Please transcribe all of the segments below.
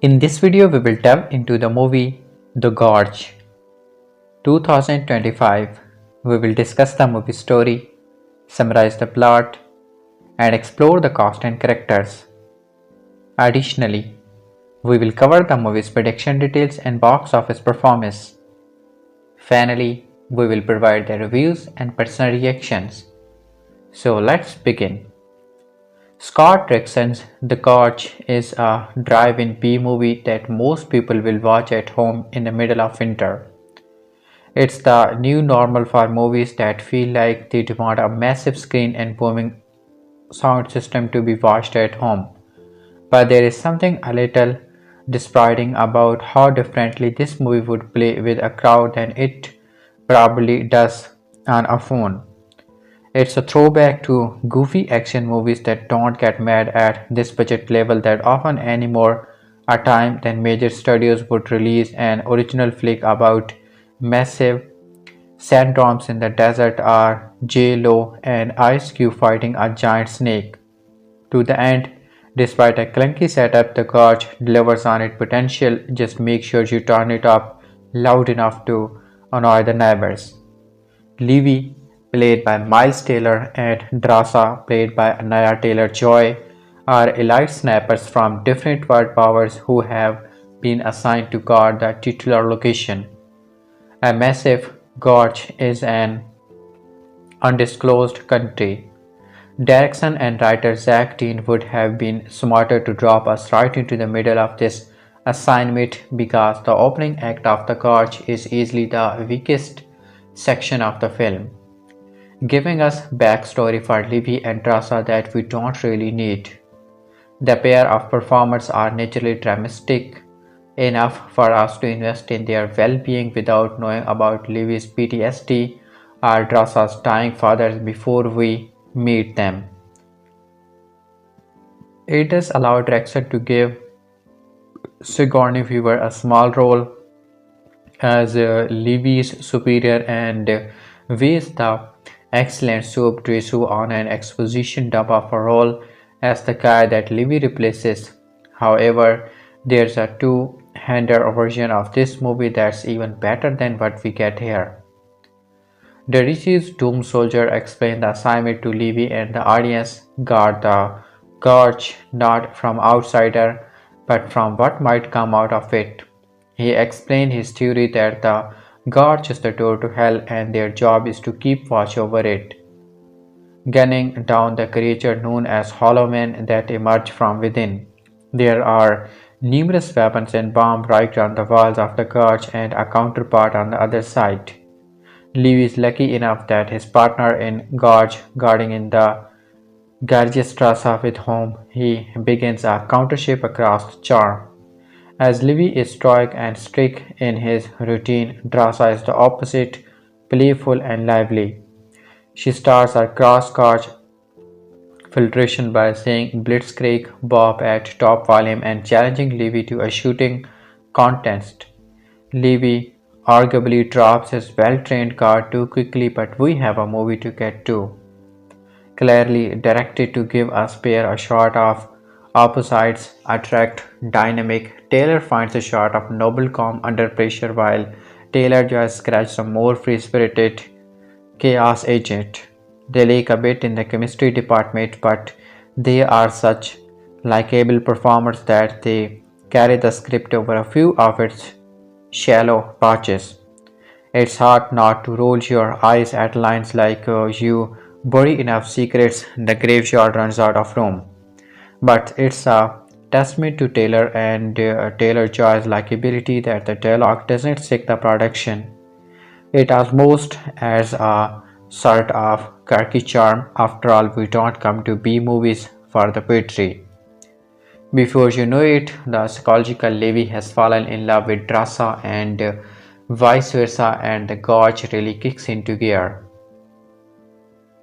In this video, we will delve into the movie The Gorge 2025. We will discuss the movie story, summarize the plot, and explore the cast and characters. Additionally, we will cover the movie's production details and box office performance. Finally, we will provide the reviews and personal reactions. So let's begin. Scott Derrickson's The Gorge is a drive-in B-movie that most people will watch at home in the middle of winter. It's the new normal for movies that feel like they demand a massive screen and booming sound system to be watched at home. But there is something a little disparaging about how differently this movie would play with a crowd than it probably does on a phone. It's a throwback to goofy action movies that don't get mad at this budget level that often any more a time than major studios would release an original flick about massive sandstorms in the desert or J-Lo and Ice Cube fighting a giant snake. To the end, despite a clunky setup, The Gorge delivers on its potential. Just make sure you turn it up loud enough to annoy the neighbors. Levi, played by Miles Taylor, and Drasa, played by Anya Taylor-Joy, are elite snipers from different world powers who have been assigned to guard the titular location. A massive gorge is an undisclosed country. Derrickson and writer Zach Dean would have been smarter to drop us right into the middle of this assignment because the opening act of The Gorge is easily the weakest section of the film, giving us backstory for Levi and Drasa that we don't really need. The pair of performers are naturally dramatic enough for us to invest in their well-being without knowing about Levi's PTSD or Drasa's dying father before we meet them. It does allow Derrickson to give Sigourney Weaver a small role as Levi's superior and waste the excellent Soup Dresu on an exposition dump of a role as the guy that Levi replaces. However, there's a two-hander version of this movie that's even better than what we get here. Derricky's Doom Soldier explained the assignment to Levi and the audience guard the gorge not from outsider but from what might come out of it. He explained his theory that the gorge is the door to hell and their job is to keep watch over it, gunning down the creature known as Hollow Men that emerge from within. There are numerous weapons and bombs right on the walls of the gorge and a counterpart on the other side. Levi is lucky enough that his partner in gorge guarding in the gorgeous Drasa with whom he begins a countership across the charm. As Levi is stoic and strict in his routine, Drasa is the opposite, playful and lively. She starts her cross-gorge filtration by saying Blitzkrieg Bob at top volume and challenging Levi to a shooting contest. Levi arguably drops his well-trained guard too quickly, but we have a movie to get to, clearly directed to give us pair a shot of opposites attract dynamic. Taylor finds a shot of noble calm under pressure while Taylor-Joy scratches some more free-spirited chaos agent. They lack a bit in the chemistry department, but they are such likable performers that they carry the script over a few of its shallow patches. It's hard not to roll your eyes at lines like you bury enough secrets the graveyard runs out of room. But it's a testament to Taylor and Taylor-Joy's likability that the dialogue doesn't stick the production. It almost adds a sort of quirky charm. After all, we don't come to B-movies for the poetry. Before you know it, the psychological Levi has fallen in love with Drasa and vice versa, and the gorge really kicks into gear.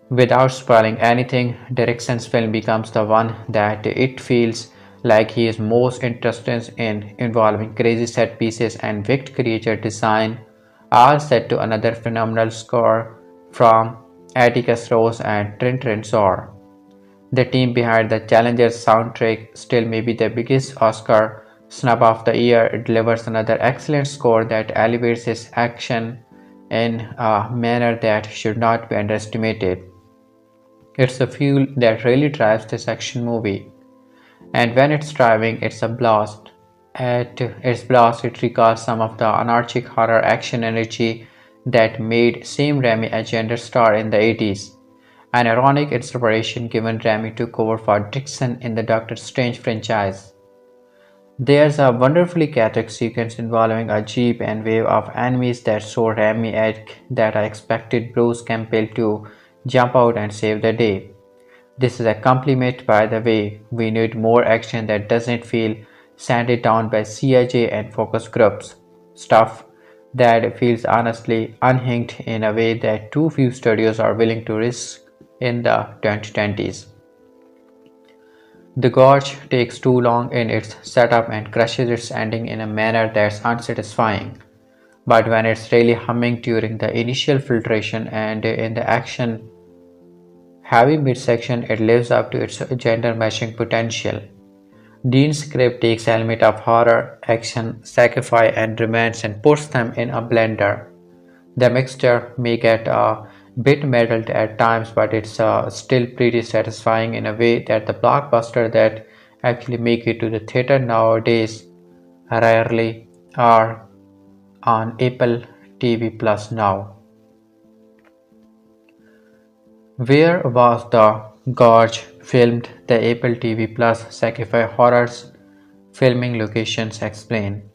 Without spoiling anything, Derrickson's film becomes the one that it feels like he is most interested in, involving crazy set pieces and wicked creature design, all set to another phenomenal score from Atticus Ross and Trent Reznor. The team behind the Challenger's soundtrack still may be the biggest Oscar Snub of the Year, it delivers another excellent score that elevates its action in a manner that should not be underestimated. It's the fuel that really drives this action movie, and when it's driving, it's a blast. At its blast, it recalls some of the anarchic horror action energy that made Sam Raimi a genre star in the 80s. An ironic inspiration given Raimi took over for Dixon in the Doctor Strange franchise. There's a wonderfully chaotic sequence involving a jeep and wave of enemies that so Raimi-esque that I expected Bruce Campbell to jump out and save the day. This is a compliment, by the way. We need more action that doesn't feel sanded down by CIJ and focus groups. Stuff that feels honestly unhinged in a way that too few studios are willing to risk in the 2020s. The Gorge takes too long in its setup and crushes its ending in a manner that's unsatisfying. But when it's really humming during the initial filtration and in the action heavy midsection, it lives up to its gender matching potential. Dean's script takes elements of horror, action, sci-fi, and romance and puts them in a blender. The mixture may get a bit muddled at times, but it's still pretty satisfying in a way that the blockbuster that actually make it to the theater nowadays rarely are on Apple TV Plus now. Where was the Gorge filmed? The Apple TV Plus sci-fi horrors filming locations explain.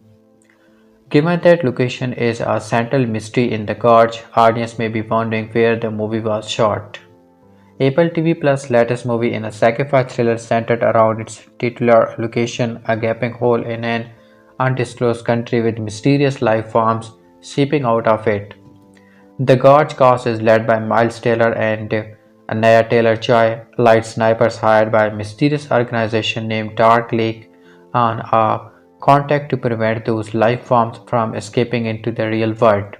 Given that location is a central mystery in the Gorge, audience may be wondering where the movie was shot. Apple TV Plus' latest movie in a sci-fi thriller centered around its titular location, a gaping hole in an undisclosed country with mysterious life forms seeping out of it. The Gorge cast is led by Miles Taylor and Anya Taylor-Joy, light snipers hired by a mysterious organization named Dark Lake on a contact to prevent those life forms from escaping into the real world.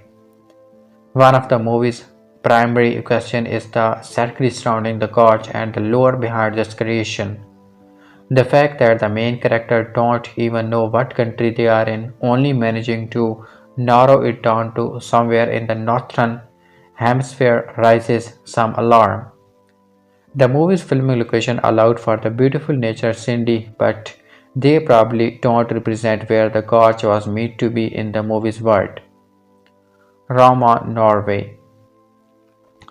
One of the movie's primary questions is the circle surrounding the Gorge and the lore behind this creation. The fact that the main character don't even know what country they are in, only managing to narrow it down to somewhere in the northern hemisphere raises some alarm. The movie's filming location allowed for the beautiful nature Cindy, but they probably don't represent where the gorge was meant to be in the movie's world. Roma, Norway.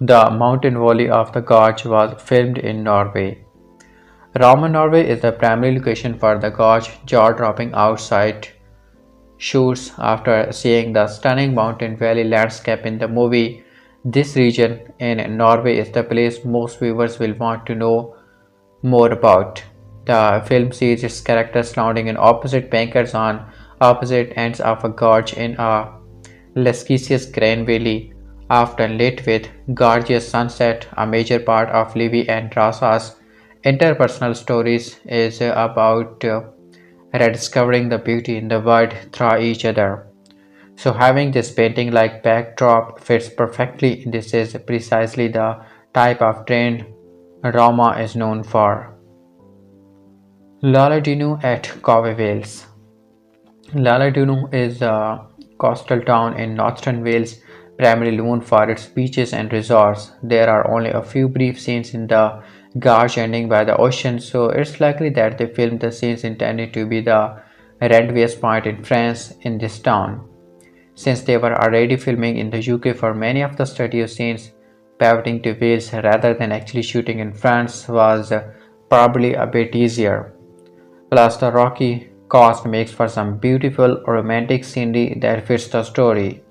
The mountain valley of the gorge was filmed in Norway. Roma, Norway is the primary location for the gorge, jaw-dropping outside shoots. After seeing the stunning mountain valley landscape in the movie, this region in Norway is the place most viewers will want to know more about. The film sees its characters surrounding in opposite bankers on opposite ends of a gorge in a Lesquicious Grand Valley, often lit with gorgeous sunset. A major part of Levi and Drasa's interpersonal stories is about rediscovering the beauty in the world through each other. So having this painting like backdrop fits perfectly. This is precisely the type of trend Roma is known for. Laladino at Cove Wales. Laladino is a coastal town in northern Wales, primarily known for its beaches and resorts. There are only a few brief scenes in the gorge ending by the ocean, so it's likely that they filmed the scenes intended to be the rendezvous point in France in this town. Since they were already filming in the UK for many of the studio scenes, pivoting to Wales rather than actually shooting in France was probably a bit easier. Plus, the rocky coast makes for some beautiful romantic scenery that fits the story.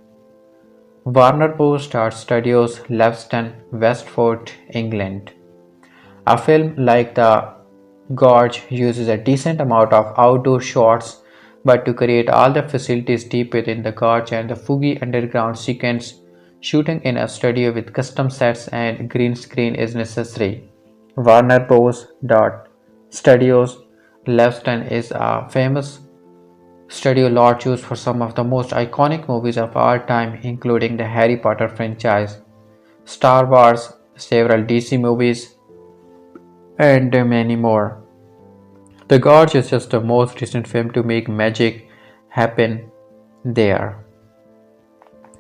Warner Bros. Studios, Levston, Westford, England. A film like The Gorge uses a decent amount of outdoor shots, but to create all the facilities deep within the gorge and the foggy underground sequence, shooting in a studio with custom sets and green screen is necessary. Warner Bros. Studios Levston is a famous studio lot used for some of the most iconic movies of all time, including the Harry Potter franchise, Star Wars, several DC movies, and many more. The Gorge is just the most recent film to make magic happen there.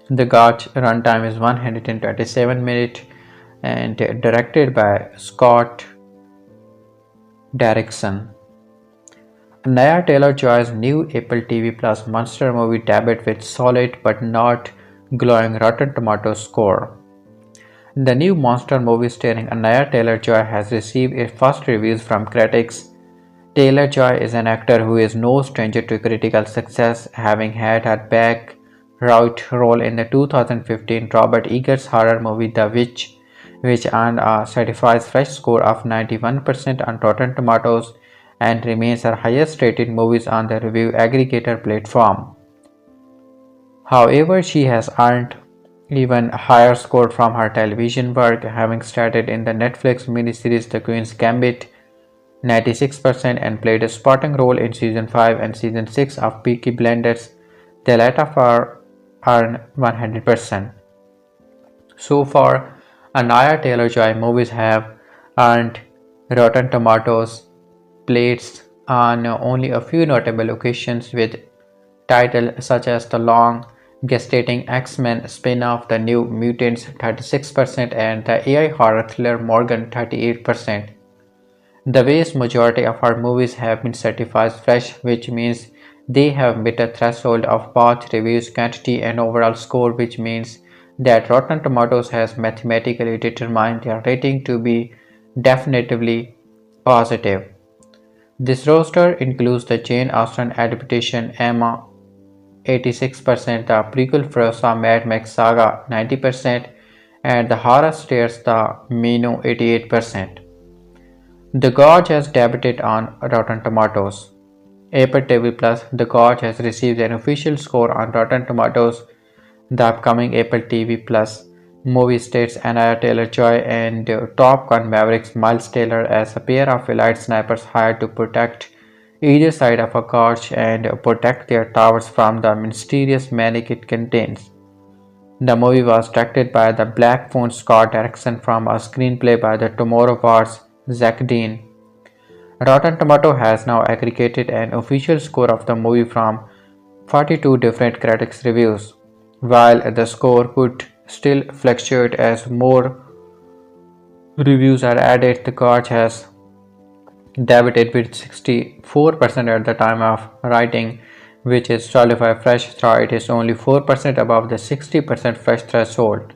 The Gorge runtime is 127 minutes and directed by Scott Derrickson. Anya Taylor-Joy's new Apple TV Plus monster movie debuted with solid but not glowing Rotten Tomatoes score. The new monster movie starring Anya Taylor-Joy has received its first reviews from critics. Taylor-Joy is an actor who is no stranger to critical success, having had her back-route role in the 2015 Robert Eggers horror movie The Witch, which earned a certified fresh score of 91% on Rotten Tomatoes and remains her highest-rated movie on the review aggregator platform. However, she has earned even higher score from her television work, having started in the Netflix miniseries The Queen's Gambit 96% and played a supporting role in Season 5 and Season 6 of Peaky Blinders, the latter earned 100%. So far, Anya Taylor-Joy movies have earned Rotten Tomatoes plates on only a few notable occasions, with titles such as the long gestating X-Men spin-off The New Mutants 36% and the AI horror thriller Morgan 38%. The vast majority of our movies have been certified fresh, which means they have met a threshold of both reviews quantity and overall score, which means that Rotten Tomatoes has mathematically determined their rating to be definitively positive. This roster includes the Jane Austen adaptation Emma 86%, the prequel Frost Mad Max Saga 90%, and the horror stairs The Menu 88%. The Gorge has debuted on Rotten Tomatoes. Apple TV Plus The Gorge has received an official score on Rotten Tomatoes. The upcoming Apple TV Plus movie stars Anya Taylor-Joy and Top Gun Maverick's Miles Taylor as a pair of elite snipers hired to protect either side of a gorge and protect their towers from the mysterious maniac it contains. The movie was directed by the Black Phone Scott Derrickson from a screenplay by the Tomorrow War's Zach Dean. Rotten Tomato has now aggregated an official score of the movie from 42 different critics' reviews. While the score could still fluctuate as more reviews are added, the Gorge has debuted with 64% at the time of writing, which is certified fresh, so it is only 4% above the 60% fresh threshold.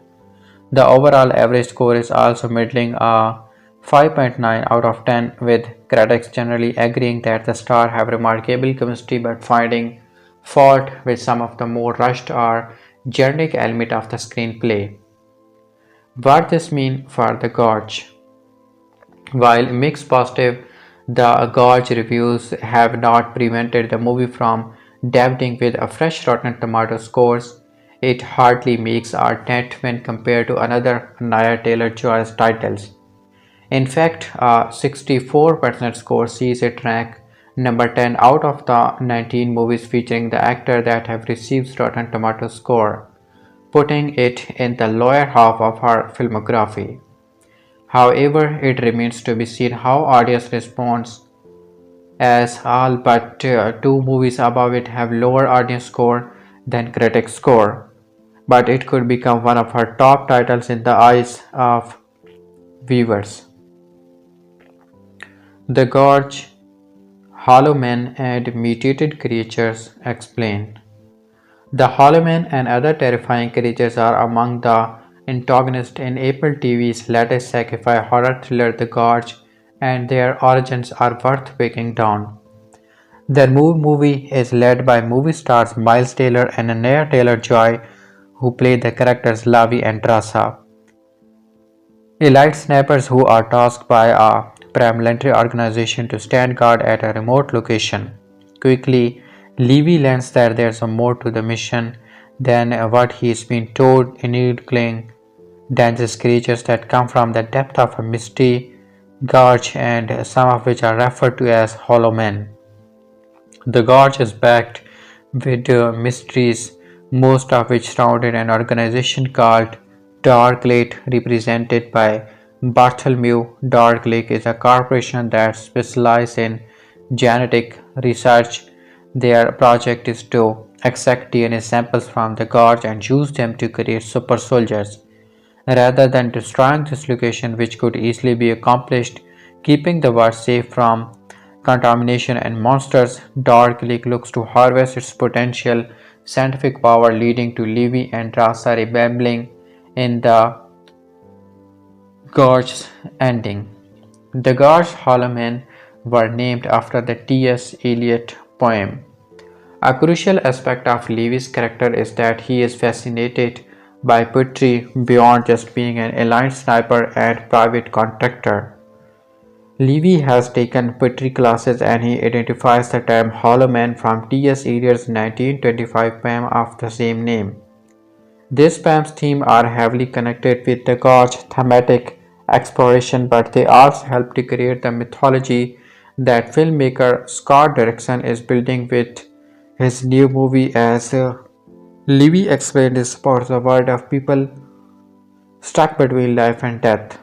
The overall average score is also middling, a 5.9 out of 10, with critics generally agreeing that the stars have remarkable chemistry but finding fault with some of the more rushed or generic element of the screenplay. What this means for the Gorge? While mixed positive, the Gorge reviews have not prevented the movie from debuting with a fresh Rotten Tomato scores. It hardly makes a dent when compared to another Anya Taylor-Joy's titles. In fact, a 64% score sees it rank number 10 out of the 19 movies featuring the actor that have received Rotten Tomatoes score, putting it in the lower half of her filmography. However, it remains to be seen how audience responds, as all but two movies above it have lower audience score than critics score, but it could become one of her top titles in the eyes of viewers. The Gorge, Hollow Men and Mutated Creatures explain. The Hollow Men and other terrifying creatures are among the antagonists in Apple TV's latest sci-fi horror thriller The Gorge, and their origins are worth breaking down. The movie is led by movie stars Miles Taylor and Anya Taylor-Joy, who play the characters Levi and Drasa, elite snipers who are tasked by a paramilitary organization to stand guard at a remote location. Quickly, Levi learns that there's more to the mission than what he's been told, including dangerous creatures that come from the depth of a misty gorge, and some of which are referred to as Hollow Men. The gorge is backed with mysteries, most of which surrounded an organization called Darklight, represented by Bartholomew. Darklight is a corporation that specializes in genetic research. Their project is to extract DNA samples from the gorge and use them to create super soldiers. Rather than destroying this location, which could easily be accomplished, keeping the world safe from contamination and monsters, Dark Lake looks to harvest its potential scientific power, leading to Levi and Drasa rebelling in the Gorge's ending. The Gorge Hollow Men were named after the T.S. Eliot poem. A crucial aspect of Levy's character is that he is fascinated by poetry beyond just being an elite sniper and private contractor. Levy has taken poetry classes and he identifies the term hollow man from T.S. Eliot's 1925 poem of the same name. These poems' themes are heavily connected with the Gorge thematic exploration, but they also help to create the mythology that filmmaker Scott Derrickson is building with his new movie. As Levy explained, is about the world of people stuck between life and death.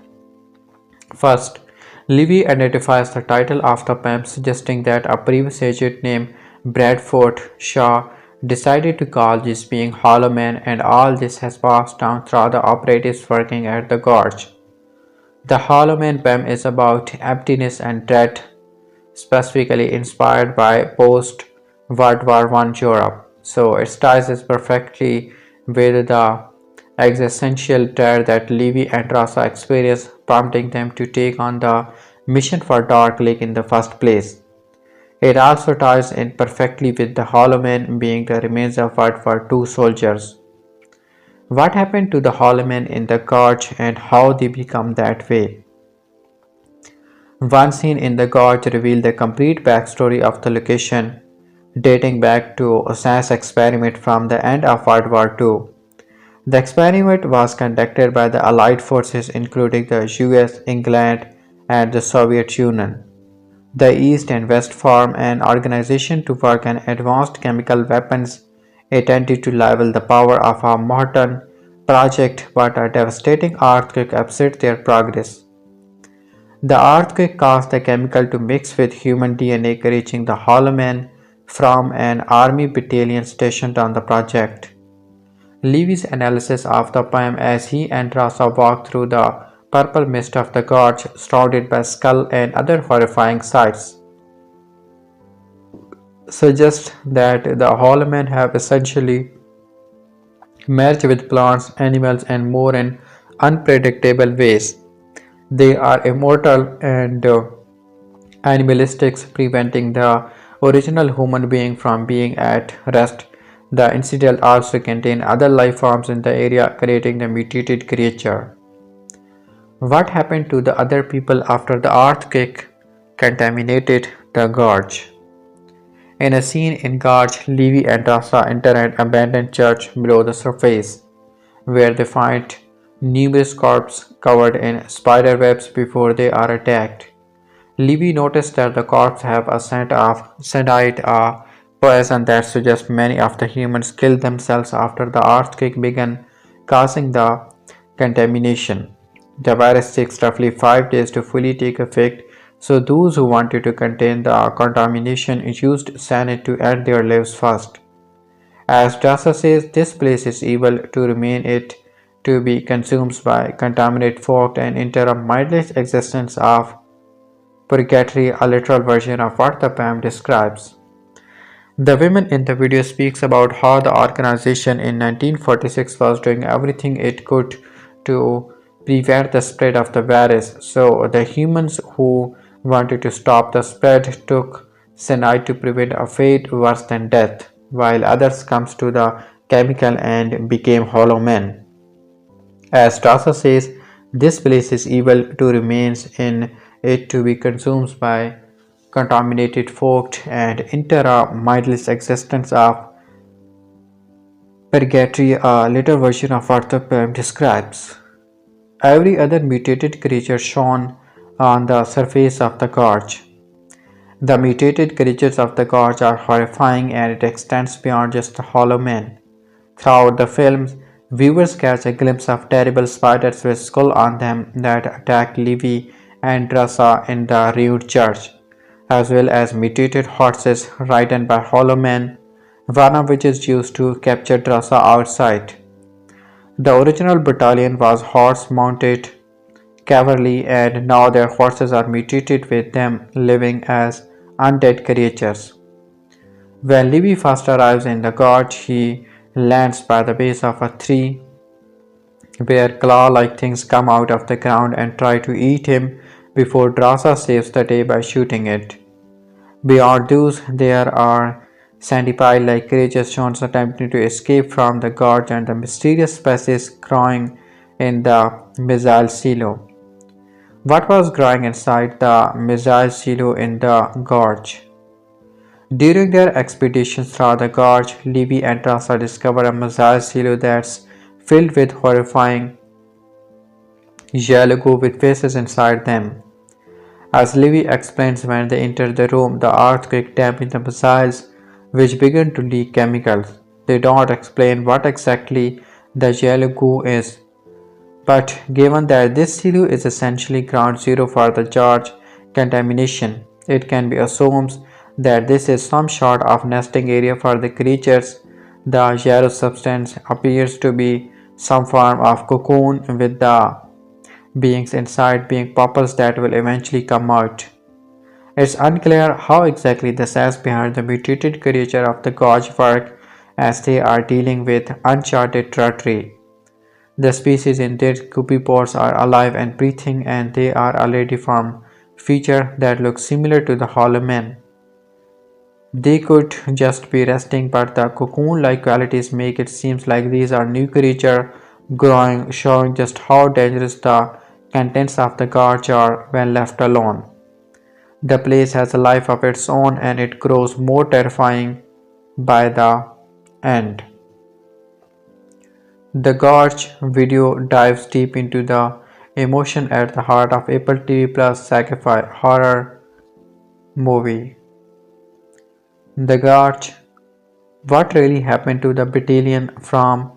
First, Levy identifies the title of the poem, suggesting that a previous agent named Bradford Shaw decided to call this being Hollow Man, and all this has passed down through the operatives working at the Gorge. The Hollow Man poem is about emptiness and dread, specifically inspired by post-World War I Europe. So it ties perfectly with the existential dread that Levi and Drasa experience, prompting them to take on the mission for Dark Lake in the first place. It also ties in perfectly with the Hollow Men being the remains of World War II soldiers. What happened to the Hollow Men in the Gorge and how they become that way? One scene in the Gorge revealed the complete backstory of the location, dating back to a science experiment from the end of World War II. The experiment was conducted by the Allied forces including the US, England, and the Soviet Union. The East and West formed an organization to work on advanced chemical weapons intended to rival the power of a Manhattan Project, but a devastating earthquake upset their progress. The earthquake caused the chemical to mix with human DNA, reaching the Hollow Man from an army battalion stationed on the project. Levy's analysis of the poem as he and Rasa walk through the purple mist of the gorge, surrounded by skull and other horrifying sights, suggests that the Hollow Men have essentially merged with plants, animals, and more in unpredictable ways. They are immortal and animalistic, preventing the original human being from being at rest. The incident also contains other life forms in the area, creating the mutated creature. What happened to the other people after the earthquake contaminated the gorge? In a scene in Gorge, Levi and Drasa enter an abandoned church below the surface, where they find numerous corpses covered in spider webs before they are attacked. Levi noticed that the corpses have a scent of cyanide, a poison that suggests many of the humans killed themselves after the earthquake began, causing the contamination. The virus takes roughly 5 days to fully take effect, so those who wanted to contain the contamination used cyanide to end their lives first. As Dasa says, this place is evil to remain it to be consumed by contaminated folk and enter a mindless existence of purgatory, a literal version of what the poem describes. The woman in the video speaks about how the organization in 1946 was doing everything it could to prevent the spread of the virus. So the humans who wanted to stop the spread took cyanide to prevent a fate worse than death, while others comes to the chemical and became hollow men. As Tasa says, this place is evil to remains in it to be consumed by contaminated folk and enter a mindless existence of purgatory, a later version of what the poem describes. Every other mutated creature shown on the surface of the gorge. The mutated creatures of the gorge are horrifying and it extends beyond just the hollow men. Throughout the film, viewers catch a glimpse of terrible spiders with skulls on them that attack Levi and Drasa in the ruined church. as well as mutated horses ridden by hollow men, one of which is used to capture Drasa outside. The original battalion was horse-mounted cavalry, and now their horses are mutated with them living as undead creatures. When Levi first arrives in the gorge, he lands by the base of a tree where claw-like things come out of the ground and try to eat him before Drasa saves the day by shooting it. Beyond those, there are centipede-like creatures shown attempting to escape from the gorge and the mysterious species growing in the missile silo. What was growing inside the missile silo in the gorge? During their expeditions through the gorge, Levi and Drasa discover a missile silo that's filled with horrifying yellow goo with faces inside them. As Levi explains, when they enter the room, the earthquake damaged the missiles, which begin to leak chemicals. They don't explain what exactly the yellow goo is, but given that this silo is essentially ground zero for the Gorge contamination, it can be assumed that this is some sort of nesting area for the creatures. The yellow substance appears to be some form of cocoon, with the beings inside being puppets that will eventually come out. It's unclear how exactly the cells behind the mutated creature of the Gorge work, as they are dealing with uncharted territory. The species in their copypods are alive and breathing, and they are already formed feature that look similar to the hollow men. They could just be resting, but the cocoon-like qualities make it seem like these are new creatures growing, showing just how dangerous the contents of the gorge are when left alone. The place has a life of its own, and it grows more terrifying by the end. The Gorge video dives deep into the emotion at the heart of Apple TV Plus sci-fi horror movie. The Gorge: What Really Happened to the Battalion from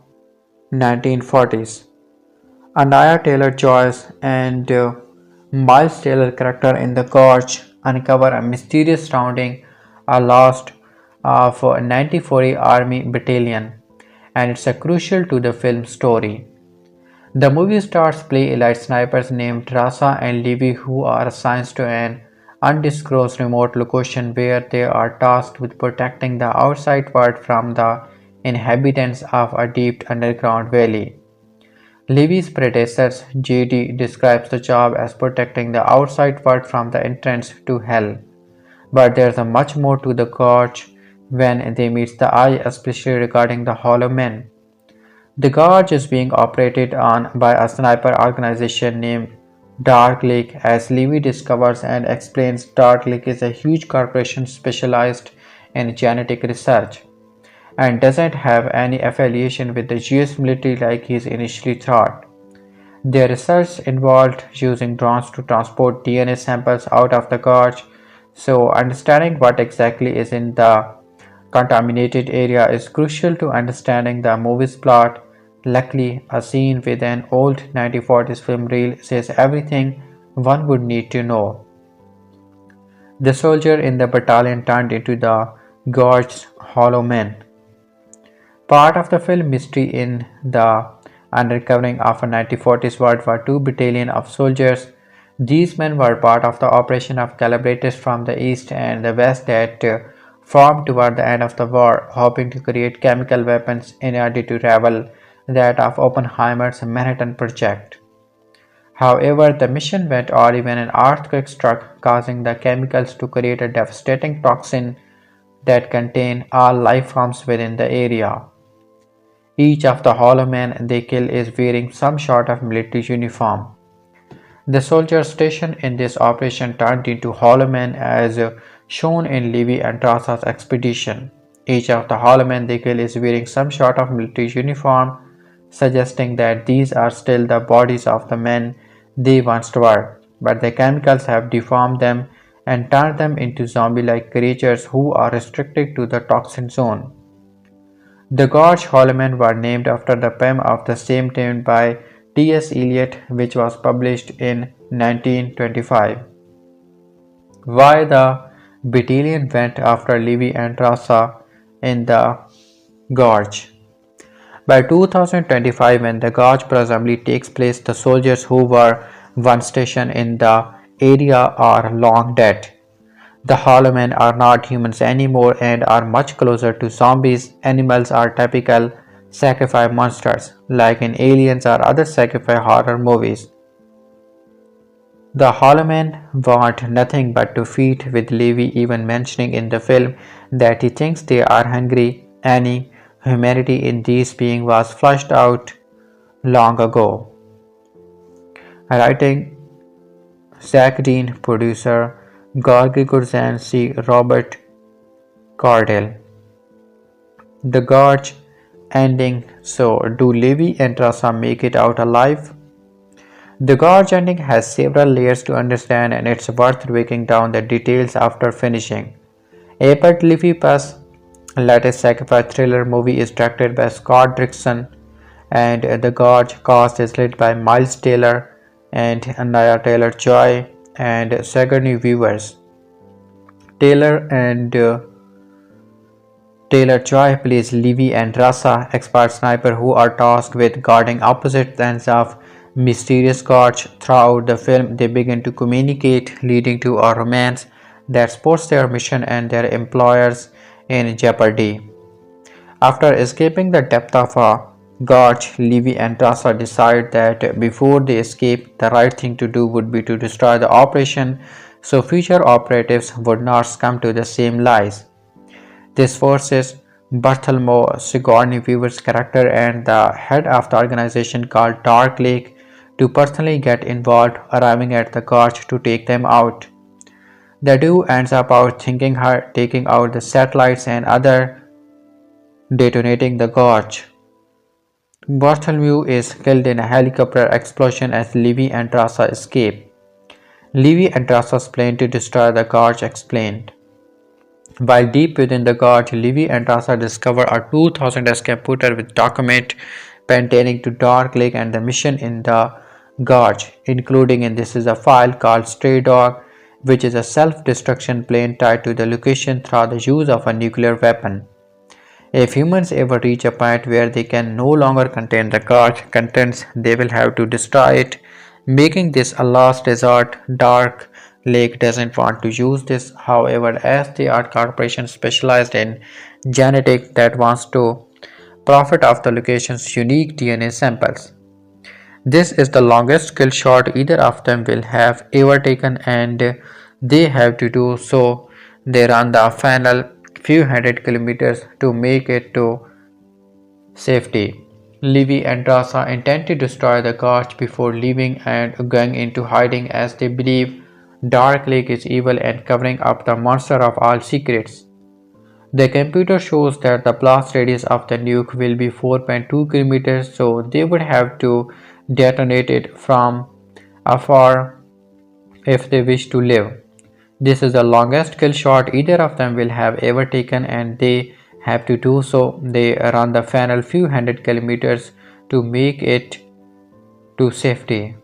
1940s. Anya Taylor-Joyce and Miles Taylor character in The Gorge uncover a mysterious surrounding a lost of 1940 Army Battalion, and it's a crucial to the film's story. The movie stars play elite snipers named Drasa and Levi, who are assigned to an undisclosed remote location where they are tasked with protecting the outside world from the inhabitants of a deep underground valley. Levy's predecessor, JD, describes the job as protecting the outside world from the entrance to hell. But there's a much more to the gorge when they meet the eye, especially regarding the hollow men. The gorge is being operated on by a sniper organization named Dark Lake, as Levy discovers and explains. Dark Lake is a huge corporation specialized in genetic research and doesn't have any affiliation with the US military like he initially thought. Their research involved using drones to transport DNA samples out of the gorge, so understanding what exactly is in the contaminated area is crucial to understanding the movie's plot. Luckily, a scene with an old 1940s film reel says everything one would need to know. The soldier in the battalion turned into the gorge's hollow men. Part of the film mystery in the uncovering of a 1940s World War II battalion of soldiers. These men were part of the operation of collaborators from the East and the West that formed toward the end of the war, hoping to create chemical weapons in order to rival that of Oppenheimer's Manhattan Project. However, the mission went awry when an earthquake struck, causing the chemicals to create a devastating toxin that contained all life forms within the area. Each of the hollow men they kill is wearing some sort of military uniform. The soldiers stationed in this operation turned into hollow men, as shown in Levi and Drasa's expedition. Each of the hollow men they kill is wearing some sort of military uniform, suggesting that these are still the bodies of the men they once were, but the chemicals have deformed them and turned them into zombie-like creatures who are restricted to the toxin zone. The Gorge Hollow-Men were named after the poem of the same name by T.S. Eliot, which was published in 1925. Why the battalion went after Levi and Drasa in the Gorge. By 2025, when the Gorge presumably takes place, the soldiers who were once stationed in the area are long dead. The Hollow Men are not humans anymore and are much closer to zombies. Animals are typical sci-fi monsters, like in Aliens or other sci-fi horror movies. The Hollow Men want nothing but to feed, with Levi even mentioning in the film that he thinks they are hungry. Any humanity in these beings was flushed out long ago. Writing Zach Dean, producer Gorge Movie, C. Robert Cordell. The Gorge ending. So, do Levi and Trasa make it out alive? The Gorge ending has several layers to understand, and it's worth breaking down the details after finishing. Apart Levi Pass, latest sci-fi thriller movie, is directed by Scott Derrickson, and The Gorge cast is led by Miles Taylor and Anya Taylor-Joy and Sigourney Weavers. Taylor and Taylor-Joy plays Levi and Drasa, expert sniper who are tasked with guarding opposite ends of mysterious gorge. Throughout the film, they begin to communicate, leading to a romance that puts their mission and their employers in jeopardy. After escaping the depth of a gorge, Levi and Drasa decide that before they escape, the right thing to do would be to destroy the operation so future operatives would not succumb to the same lies. This forces Bartholomew, Sigourney Weaver's character and the head of the organization called Dark Lake, to personally get involved, arriving at the gorge to take them out. The duo ends up out thinking her taking out the satellites and other detonating the gorge. Bartholomew is killed in a helicopter explosion as Levi and Drasa escape. Levi and Drasa's plan to destroy the gorge explained. While deep within the gorge, Levi and Drasa discover a 2000 S computer with documents pertaining to Dark Lake and the mission in the gorge, including in this is a file called Stray Dog, which is a self-destruction plane tied to the location through the use of a nuclear weapon. If humans ever reach a point where they can no longer contain the gorge contents, they will have to destroy it, making this a last resort. Dark Lake doesn't want to use this, however, as they are corporation specialized in genetics that wants to profit off the location's unique DNA samples. This is the longest kill shot either of them will have ever taken, and they have to do so. They run the final few hundred kilometers to make it to safety. Levi and Drasa intend to destroy the gorge before leaving and going into hiding, as they believe Dark Lake is evil and covering up the monster of all secrets. The computer shows that the blast radius of the nuke will be 4.2 kilometers, so they would have to detonate it from afar if they wish to live. This is the longest kill shot either of them will have ever taken, and they have to do so. They run the final few hundred kilometers to make it to safety.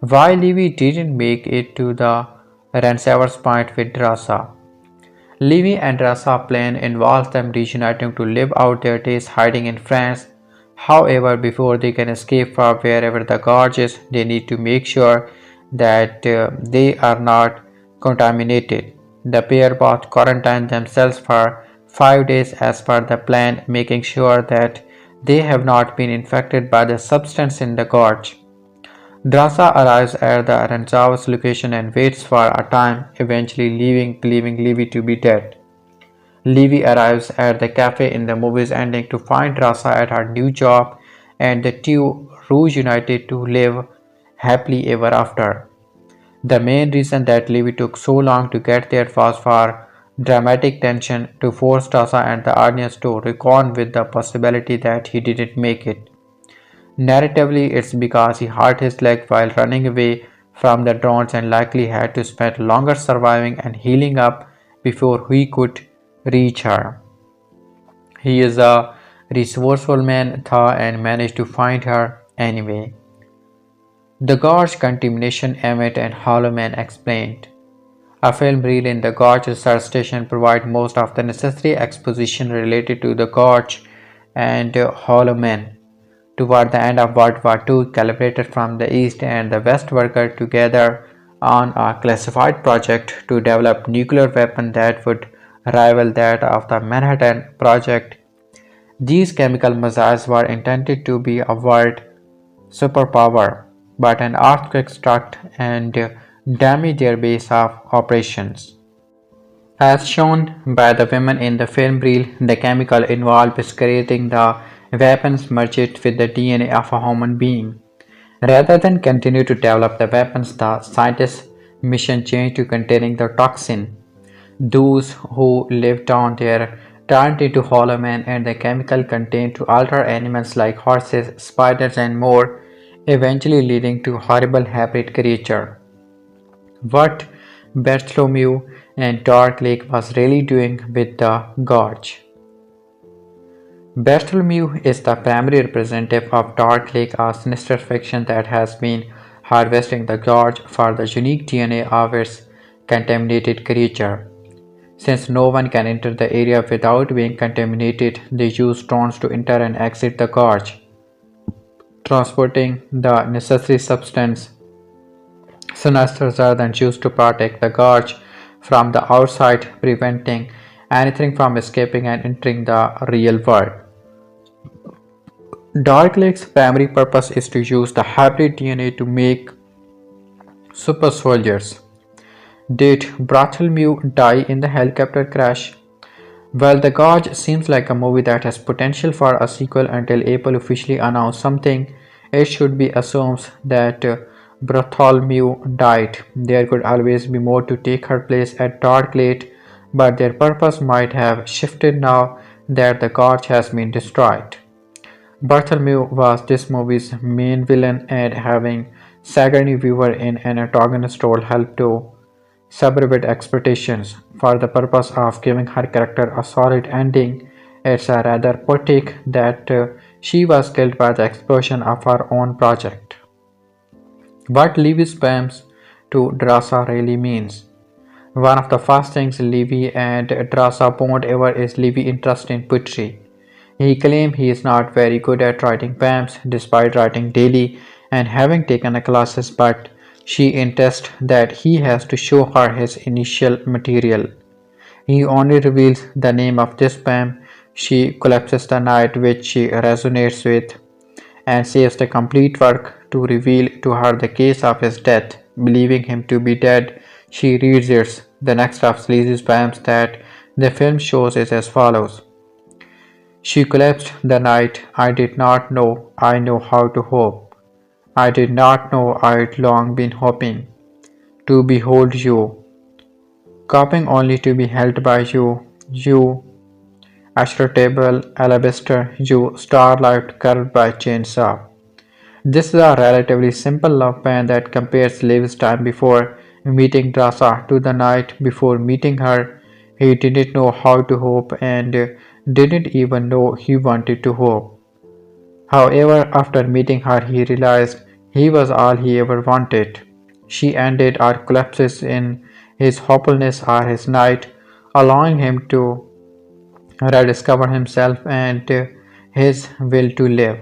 Why Levi didn't make it to the Ransaver's point with Drasa. Levi and Drasa plan involves them reuniting to live out their days hiding in France. However, before they can escape from wherever the gorge is, they need to make sure that they are not contaminated. The pair both quarantine themselves for 5 days as per the plan, making sure that they have not been infected by the substance in the gorge. Drasa arrives at the Ranzav's location and waits for a time, eventually believing Levi to be dead. Levi arrives at the cafe in the movie's ending to find Drasa at her new job, and the two reunited to live happily ever after. The main reason that Levi took so long to get there was for dramatic tension, to force Drasa and the audience to reckon with the possibility that he didn't make it. Narratively, it's because he hurt his leg while running away from the drones and likely had to spend longer surviving and healing up before he could reach her. He is a resourceful man, though, and managed to find her anyway. The gorge contamination, Emmett and Hollow Man explained. A film reel in the Gorge research station provides most of the necessary exposition related to the Gorge and Hollow Man. Toward the end of World War II, collaborated from the East and the West worked together on a classified project to develop nuclear weapon that would rival that of the Manhattan Project. These chemical missiles were intended to be a world superpower, but an earthquake struck and damaged their base of operations. As shown by the women in the film reel, the chemical involved is creating the weapons merged with the DNA of a human being. Rather than continue to develop the weapons, the scientists' mission changed to containing the toxin. Those who lived down there turned into hollow men, and the chemical contained to alter animals like horses, spiders, and more, eventually leading to horrible hybrid creature. What Bartholomew and Dark Lake was really doing with the gorge. Bartholomew is the primary representative of Dark Lake, a sinister fiction that has been harvesting the gorge for the unique DNA of its contaminated creature. Since no one can enter the area without being contaminated, they use drones to enter and exit the gorge, transporting the necessary substance. Sinisters are then used to protect the gorge from the outside, preventing anything from escaping and entering the real world. Dark Lake's primary purpose is to use the hybrid DNA to make super soldiers. Did Bartholomew die in the helicopter crash? Well, The Gorge seems like a movie that has potential for a sequel until Apple officially announced something. It should be assumed that Bartholomew died. There could always be more to take her place at Dark Lake, but their purpose might have shifted now that the Gorge has been destroyed. Bartholomew was this movie's main villain, and having Sigourney Weaver in an antagonist role helped to subvert expectations. For the purpose of giving her character a solid ending, it's rather poetic that she was killed by the explosion of her own project. What Levi spams to Drasa really means. One of the first things Levi and Drasa bond over is Levi's interest in poetry. He claims he is not very good at writing poems despite writing daily and having taken the classes, but she insists that he has to show her his initial material. He only reveals the name of this poem. She collapses the night, which she resonates with, and saves the complete work to reveal to her the case of his death. Believing him to be dead, she reads it. The next of Sleazy's poems that the film shows is as follows. She collapsed the night. I did not know I know how to hope. I did not know I'd long been hoping to behold you, coping only to be held by you, you astroturtable alabaster, you starlight curved by chainsaw. This is a relatively simple love poem that compares Liv's time before meeting Drasa to the night before meeting her. He didn't know how to hope and didn't even know he wanted to hope. However, after meeting her, he realized he was all he ever wanted. She ended or collapses in his hopefulness or his night, allowing him to rediscover himself and his will to live.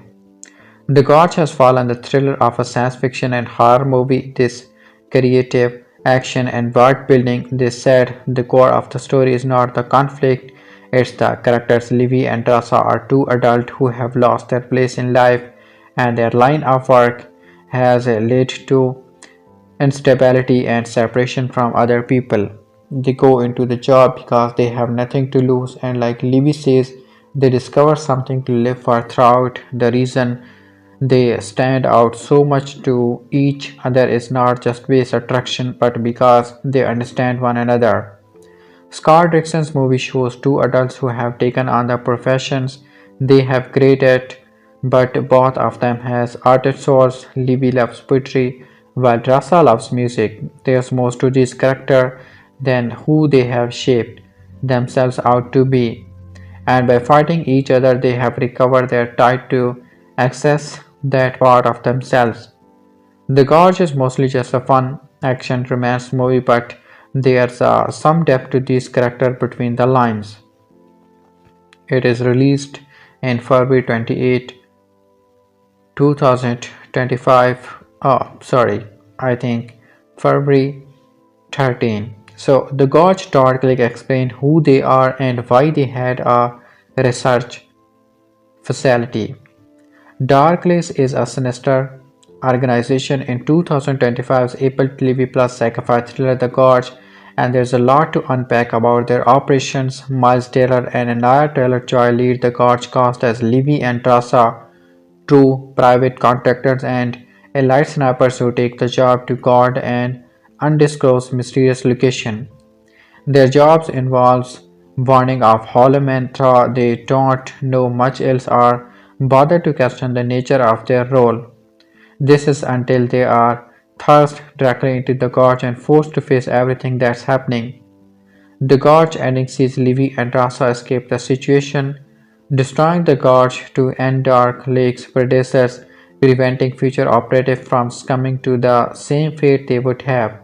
The Gorge has fallen the thriller of a science fiction and horror movie. This creative action and world building, they said the core of the story is not the conflict, it's the characters. Levi and Drasa are two adults who have lost their place in life, and their line of work has led to instability and separation from other people. They go into the job because they have nothing to lose, and like Levi says, they discover something to live for throughout. The reason they stand out so much to each other is not just base attraction, but because they understand one another. Scott Derrickson's movie shows two adults who have taken on the professions they have great at, but both of them has artist souls. Levi loves poetry, while Drasa loves music. There's more to this character than who they have shaped themselves out to be, and by fighting each other, they have recovered their right to access that part of themselves. The Gorge is mostly just a fun action romance movie, but There's some depth to this character between the lines. It is released in February 28, 2025. Oh, sorry, I think February 13. So the Gorge Dark Lake explain who they are and why they had a research facility. Darkless is a sinister organization in 2025's Apple TV Plus sci-fi thriller The Gorge, and there's a lot to unpack about their operations. Miles Taylor and Anya Taylor-Joy lead the Gorge cast as Levi and Drasa, true private contractors and elite snipers who take the job to guard an undisclosed mysterious location. Their jobs involves warning of hollow men though they don't know much else or bother to question the nature of their role. This is until they are thrust directly into the gorge and forced to face everything that's happening. The gorge ending sees Livy and Rasa escape the situation, destroying the gorge to end Dark Lake's predecessors, preventing future operatives from succumbing to the same fate they would have.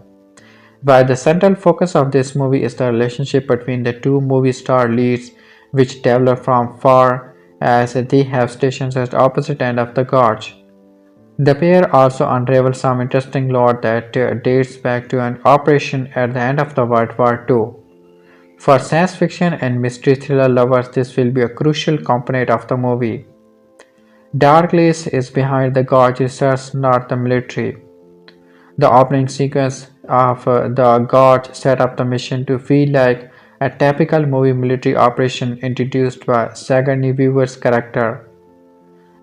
While the central focus of this movie is the relationship between the two movie star leads, which develop from far as they have stations at the opposite end of the gorge. The pair also unravel some interesting lore that dates back to an operation at the end of the World War II. For science fiction and mystery thriller lovers, this will be a crucial component of the movie. Darkness is behind the gorge research, not the military. The opening sequence of the Gorge set up the mission to feel like a typical movie military operation introduced by Sigourney Weaver's character,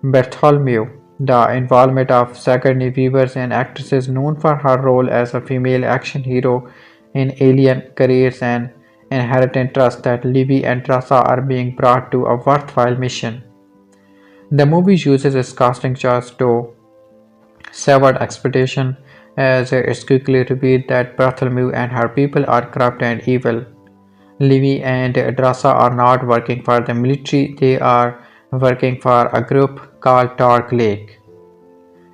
Bartholomew. The involvement of Sigourney Weaver, an actress is known for her role as a female action hero in Alien, creates an inherent trust that Livy and Drasa are being brought to a worthwhile mission. The movie uses its casting choice to severed expectation as it's quickly revealed that Bartholomew and her people are corrupt and evil. Livy and Drasa are not working for the military, they are working for a group called Dark Lake.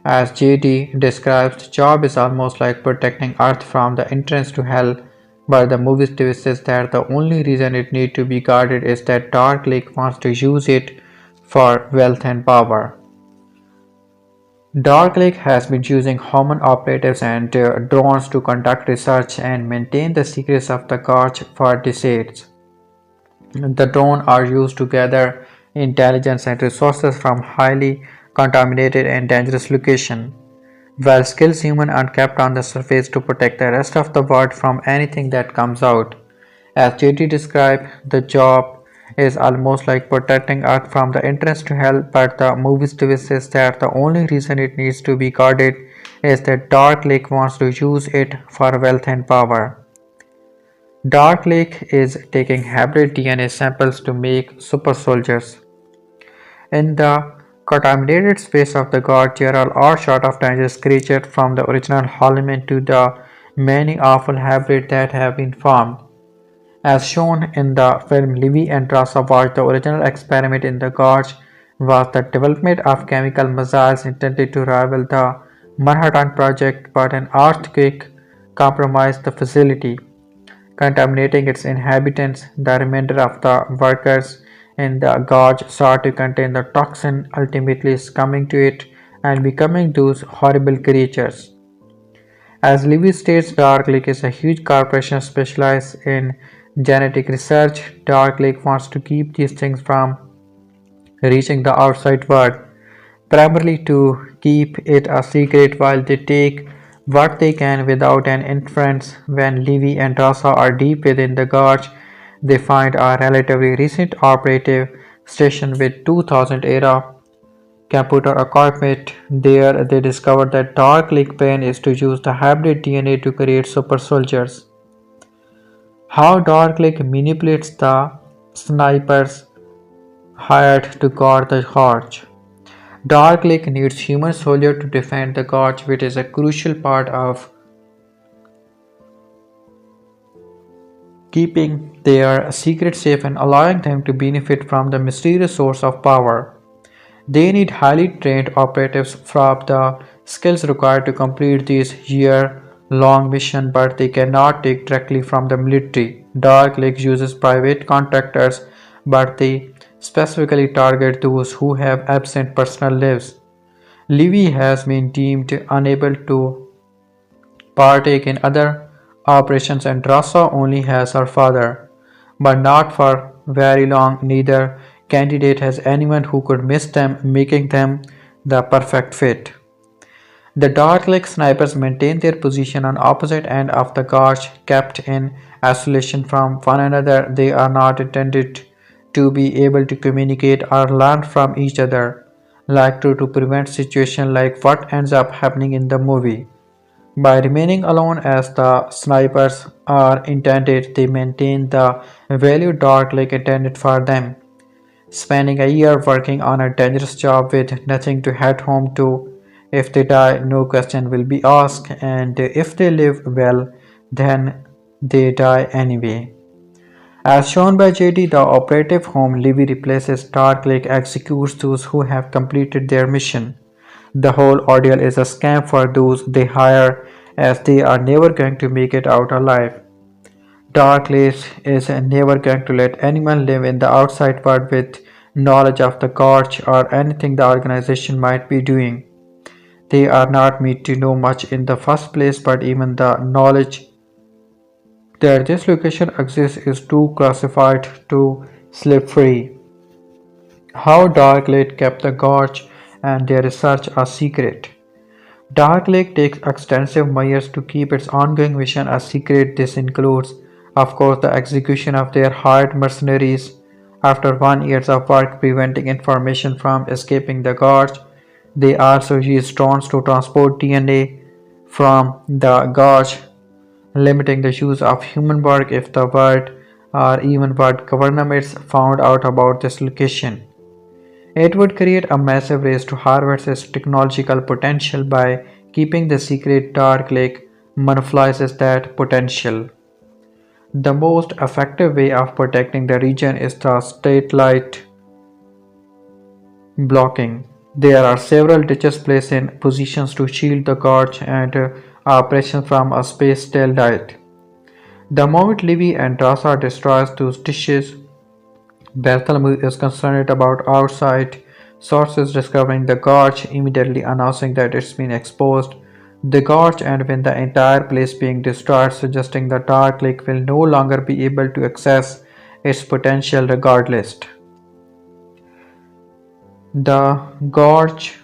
As JD describes, the job is almost like protecting Earth from the entrance to hell, but the movie twist is that the only reason it needs to be guarded is that Dark Lake wants to use it for wealth and power. Dark Lake has been using human operatives and drones to conduct research and maintain the secrets of the gorge for decades. The drones are used to gather intelligence and resources from highly contaminated and dangerous locations, while skilled humans are kept on the surface to protect the rest of the world from anything that comes out. As JT described, the job is almost like protecting Earth from the entrance to hell, but the movie's twist is that the only reason it needs to be guarded is that Dark Lake wants to use it for wealth and power. Dark Lake is taking hybrid DNA samples to make super soldiers. In the contaminated space of the gorge, there are all sorts of dangerous creatures from the original Hollow to the many awful hybrids that have been formed. As shown in the film, Levi and Drasa watched the original experiment in the gorge was the development of chemical missiles intended to rival the Manhattan Project, but an earthquake compromised the facility, contaminating its inhabitants. The remainder of the workers in the gorge sought to contain the toxin, ultimately succumbing to it and becoming those horrible creatures. As Levi states, Dark Lake is a huge corporation specialized in genetic research. Dark Lake wants to keep these things from reaching the outside world, primarily to keep it a secret while they take what they can without an inference. When Levi and Rasa are deep within the gorge, they find a relatively recent operative station with 2000 era computer equipment. There they discover that Dark Lake plan is to use the hybrid DNA to create super soldiers. How Dark Lake manipulates the snipers hired to guard the gorge. Dark Lake needs human soldiers to defend the gorge, which is a crucial part of keeping their secret safe and allowing them to benefit from the mysterious source of power. They need highly trained operatives from the skills required to complete these long mission, but they cannot take directly from the military. Dark Lake uses private contractors, but they specifically target those who have absent personal lives. Levi has been deemed unable to partake in other operations, and Drasa only has her father. But not for very long, neither candidate has anyone who could miss them, making them the perfect fit. The Dark Lake snipers maintain their position on opposite ends of the gorge, kept in isolation from one another. They are not intended to be able to communicate or learn from each other, like to prevent situations like what ends up happening in the movie. By remaining alone as the snipers are intended, they maintain the value Dark Lake intended for them. Spending a year working on a dangerous job with nothing to head home to. If they die, no question will be asked, and if they live well, then they die anyway. As shown by JD, the operative whom Levy replaces, Dark Lake executes those who have completed their mission. The whole ordeal is a scam for those they hire, as they are never going to make it out alive. Dark Lake is never going to let anyone live in the outside world with knowledge of the gorge or anything the organization might be doing. They are not made to know much in the first place, but even the knowledge that this location exists is too classified to slip free. How Dark Lake kept the gorge and their research a secret. Dark Lake takes extensive measures to keep its ongoing mission a secret. This includes, of course, the execution of their hired mercenaries after 1 year of work preventing information from escaping the gorge. They also use drones to transport DNA from the gorge, limiting the use of human work if the world or even world governments found out about this location. It would create a massive race to harvest its technological potential. By keeping the secret, Dark Lake monopolizes that potential. The most effective way of protecting the region is the satellite blocking. There are several ditches placed in positions to shield the gorge and operations from a space satellite. The moment Levi and Drasa destroys those dishes, Bartholomew is concerned about outside sources discovering the gorge, immediately announcing that it's been exposed. The gorge and when the entire place being destroyed, suggesting the Dark Lake will no longer be able to access its potential regardless. The Gorge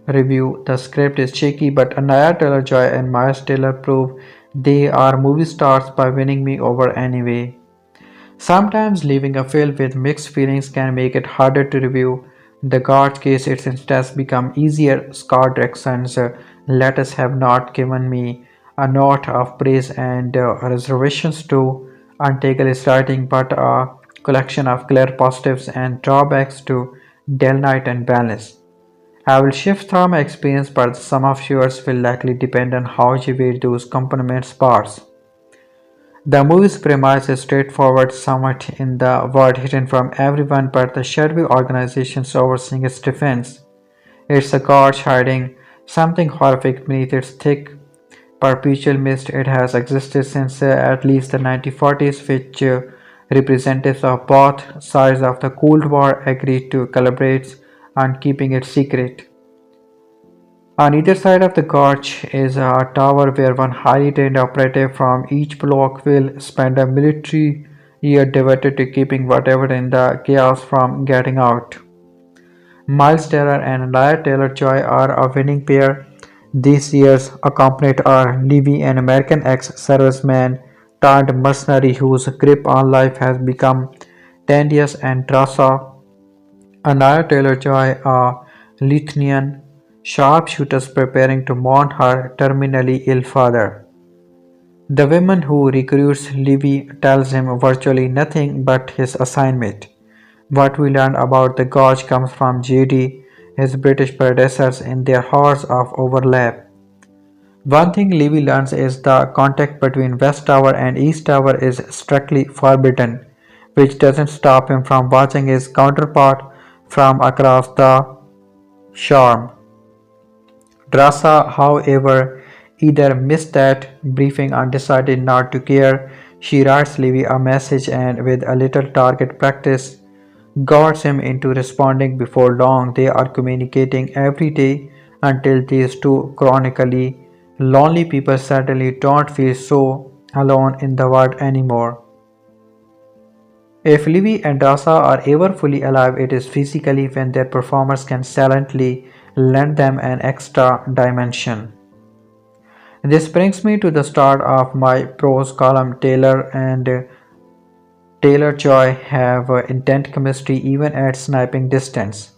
review. The script is shaky, but Anaya Taylor-Joy and Miles Taylor prove they are movie stars by winning me over anyway. Sometimes leaving a film with mixed feelings can make it harder to review. The Gorge case, its instance become easier. Scott Derrickson's letters have not given me a note of praise and reservations to Untagle's writing, but a collection of clear positives and drawbacks to Del Knight and Balance. I will shift through my experience, but the sum of yours will likely depend on how you weigh those components parts. The movie's premise is straightforward, somewhat in the word hidden from everyone but the shadowy organizations overseeing its defense. It's a gorge hiding something horrific beneath its thick, perpetual mist. It has existed since at least the 1940s, which representatives of both sides of the Cold War agreed to collaborate on keeping it secret. On either side of the gorge is a tower where one highly trained operative from each block will spend a military year devoted to keeping whatever in the chaos from getting out. Miles Teller and Anya Taylor-Joy are a winning pair. These years accompanied are Levi, an American ex-serviceman turned mercenary whose grip on life has become tenuous, and Drasa, Anya Taylor-Joy, a Lithuanian sharpshooter preparing to mourn her terminally ill father. The woman who recruits Levi tells him virtually nothing but his assignment. What we learn about the Gorge comes from JD, his British predecessors in their hordes of overlap. One thing Levi learns is the contact between West Tower and East Tower is strictly forbidden, which doesn't stop him from watching his counterpart from across the shore. Drasa, however, either missed that briefing or decided not to care. She writes Levi a message and with a little target practice guards him into responding before long. They are communicating every day until these two chronically lonely people suddenly don't feel so alone in the world anymore. If Levi and Drasa are ever fully alive, it is physically when their performers can silently lend them an extra dimension. This brings me to the start of my prose column. Taylor and Taylor Joy have intent chemistry even at sniping distance.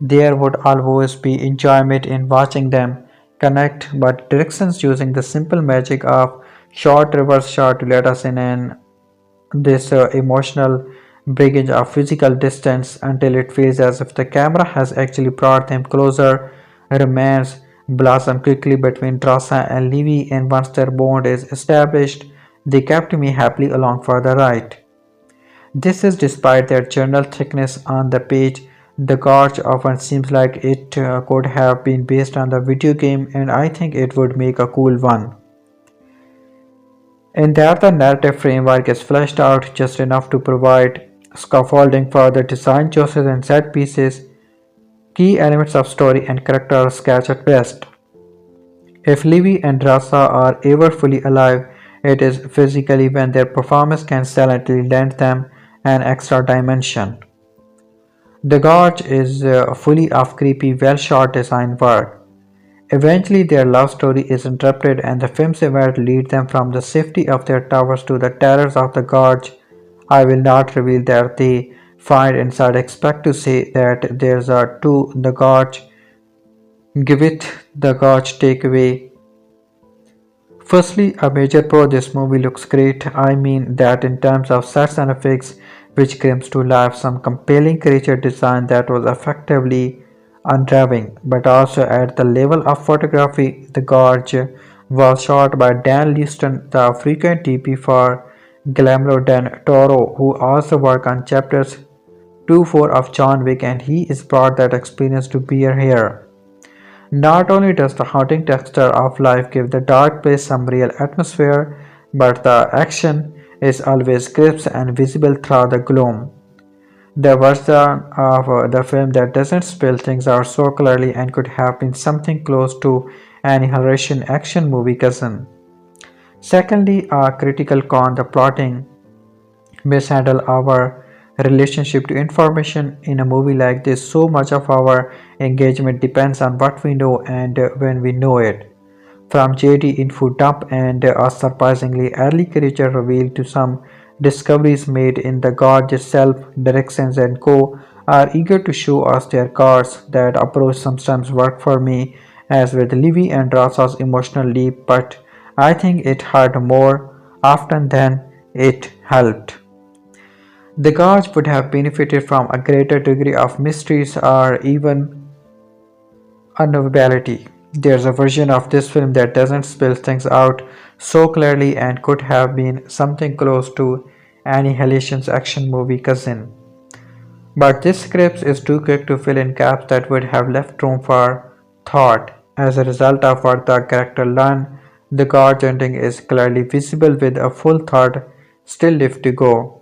There would always be enjoyment in watching them connect, but Derrickson's using the simple magic of short reverse shot to let us in on this emotional bridge of physical distance until it feels as if the camera has actually brought them closer. Romance blossomed quickly between Trasa and Levy, and once their bond is established, they kept me happily along for the ride. This is despite their general thickness on the page. The Gorge often seems like it could have been based on the video game, and I think it would make a cool one. In that, the narrative framework is fleshed out just enough to provide scaffolding for the design choices and set pieces. Key elements of story and character are sketched at best. If Livy and Rasa are ever fully alive, it is physically when their performance can silently lend them an extra dimension. The Gorge is fully of creepy, well shot design work. Eventually, their love story is interrupted, and the film's event lead them from the safety of their towers to the terrors of the Gorge. I will not reveal that they find inside. Expect to say that there's a to the Gorge, giveth the Gorge takeaway. Firstly, a major pro this movie looks great. I mean that in terms of sets and effects, which comes to life some compelling creature design that was effectively unnerving, but also at the level of photography, The Gorge was shot by Dan Leuston, the frequent DP for Guillermo del Toro, who also worked on chapters 2-4 of John Wick, and he is brought that experience to bear here. Not only does the haunting texture of life give the dark place some real atmosphere, but the action is always crisp and visible through the gloom. The version of the film that doesn't spell things out so clearly and could have been something close to an Hellraiser action movie cousin. Secondly, a critical con the plotting mishandle our relationship to information in a movie like this. So much of our engagement depends on what we know and when we know it. From JD info dump and a surprisingly early creature reveal to some discoveries made in the gorge itself, directions and co are eager to show us their cards. That approach sometimes worked for me, as with Livy and Rasa's emotional leap, but I think it hurt more often than it helped. The gorge would have benefited from a greater degree of mysteries or even unknowability. There's a version of this film that doesn't spell things out so clearly and could have been something close to Annihilation's action movie cousin. But this script is too quick to fill in gaps that would have left room for thought. As a result of what the character learned, the gorge ending is clearly visible with a full third still left to go.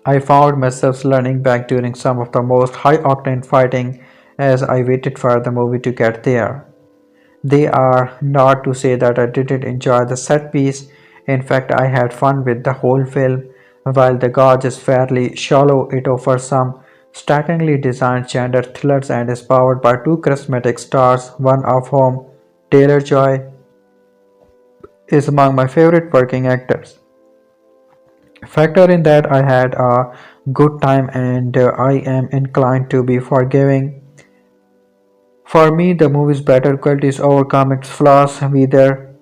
I found myself leaning back during some of the most high octane fighting as I waited for the movie to get there. They are not to say that I didn't enjoy the set piece. In fact, I had fun with the whole film. While The Gorge is fairly shallow, it offers some strikingly designed gender thrillers and is powered by two charismatic stars, one of whom, Taylor Joy, is among my favorite working actors. Factor in that I had a good time and I am inclined to be forgiving. For me, the movie's better qualities overcome its flaws, whether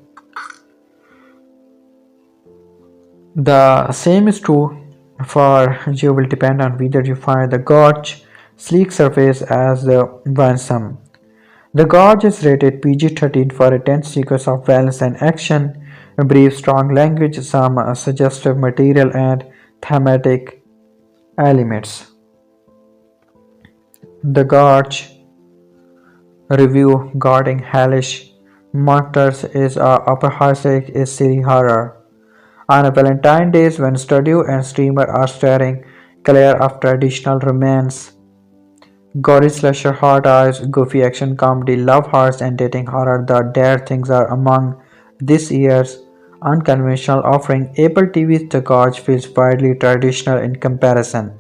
the same is true for you will depend on whether you find the gorge sleek surface as winsome. The gorge is rated PG-13 for intense sequence of violence and action, a brief strong language, some suggestive material and thematic elements. The gorge review guarding hellish Monsters is upper is silly horror. On a Valentine days when studio and streamer are staring clear of traditional romance, gory slasher, hard eyes, goofy action comedy, love hearts, and dating horror, the dare things are among this year's unconventional offering. Apple TV's The Gorge feels widely traditional in comparison.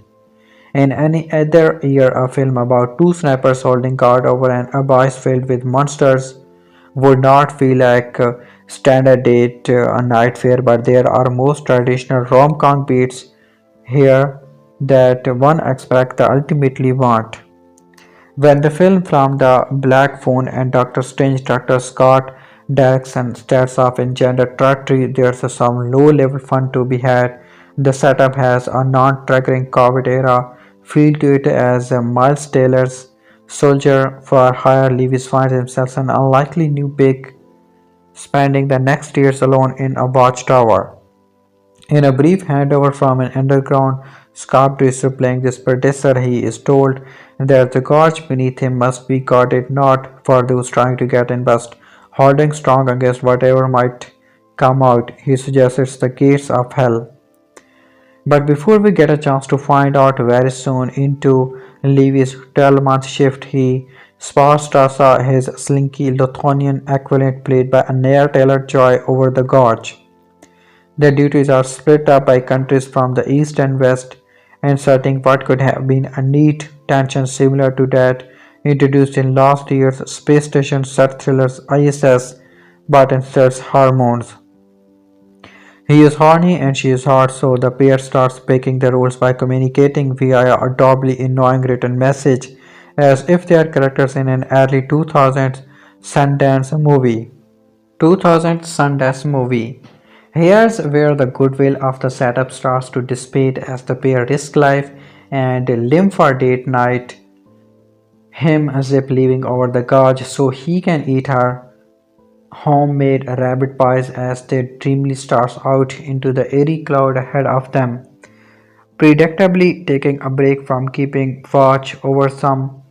In any other year, a film about two snipers holding guard over an abyss filled with monsters would not feel like a standard date a night fair, but there are most traditional rom-com beats here that one expects the ultimately want. When the film from the Black Phone and Doctor Strange Dr. Scott Derrickson starts off in gender territory, there's some low-level fun to be had. The setup has a non-triggering COVID era feel to it as Miles Taylor's soldier for hire Lewis finds himself an unlikely new big spending the next years alone in a watchtower. In a brief handover from an underground sculptor playing this predecessor, he is told that the gorge beneath him must be guarded not for those trying to get in but holding strong against whatever might come out. He suggests it's the gates of hell. But before we get a chance to find out very soon into Levy's 12-month shift, he spots Drasa, his slinky Lithonian equivalent played by Anya Taylor-Joy over the gorge. Their duties are split up by countries from the east and west, inserting what could have been a neat tension similar to that introduced in last year's space station set thrillers ISS, but instead hormones. He is horny and she is hot, so the pair starts breaking the rules by communicating via a doubly annoying written message, as if they are characters in an early 2000s Sundance movie. 2000 Sundance movie. Here's where the goodwill of the setup starts to dissipate as the pair risk life and limb for date night. Him zip leaving over the gorge so he can eat her homemade rabbit pies as they dreamily starts out into the airy cloud ahead of them, predictably taking a break from keeping watch over some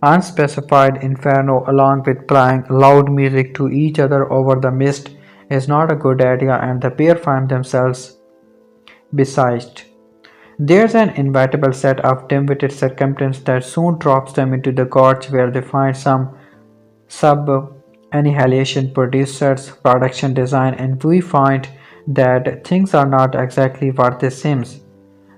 unspecified inferno along with playing loud music to each other over the mist is not a good idea and the pair find themselves besieged. There's an inevitable set of dim-witted circumstance that soon drops them into the gorge where they find some sub-annihilation producers, production design, and we find that things are not exactly what they seem.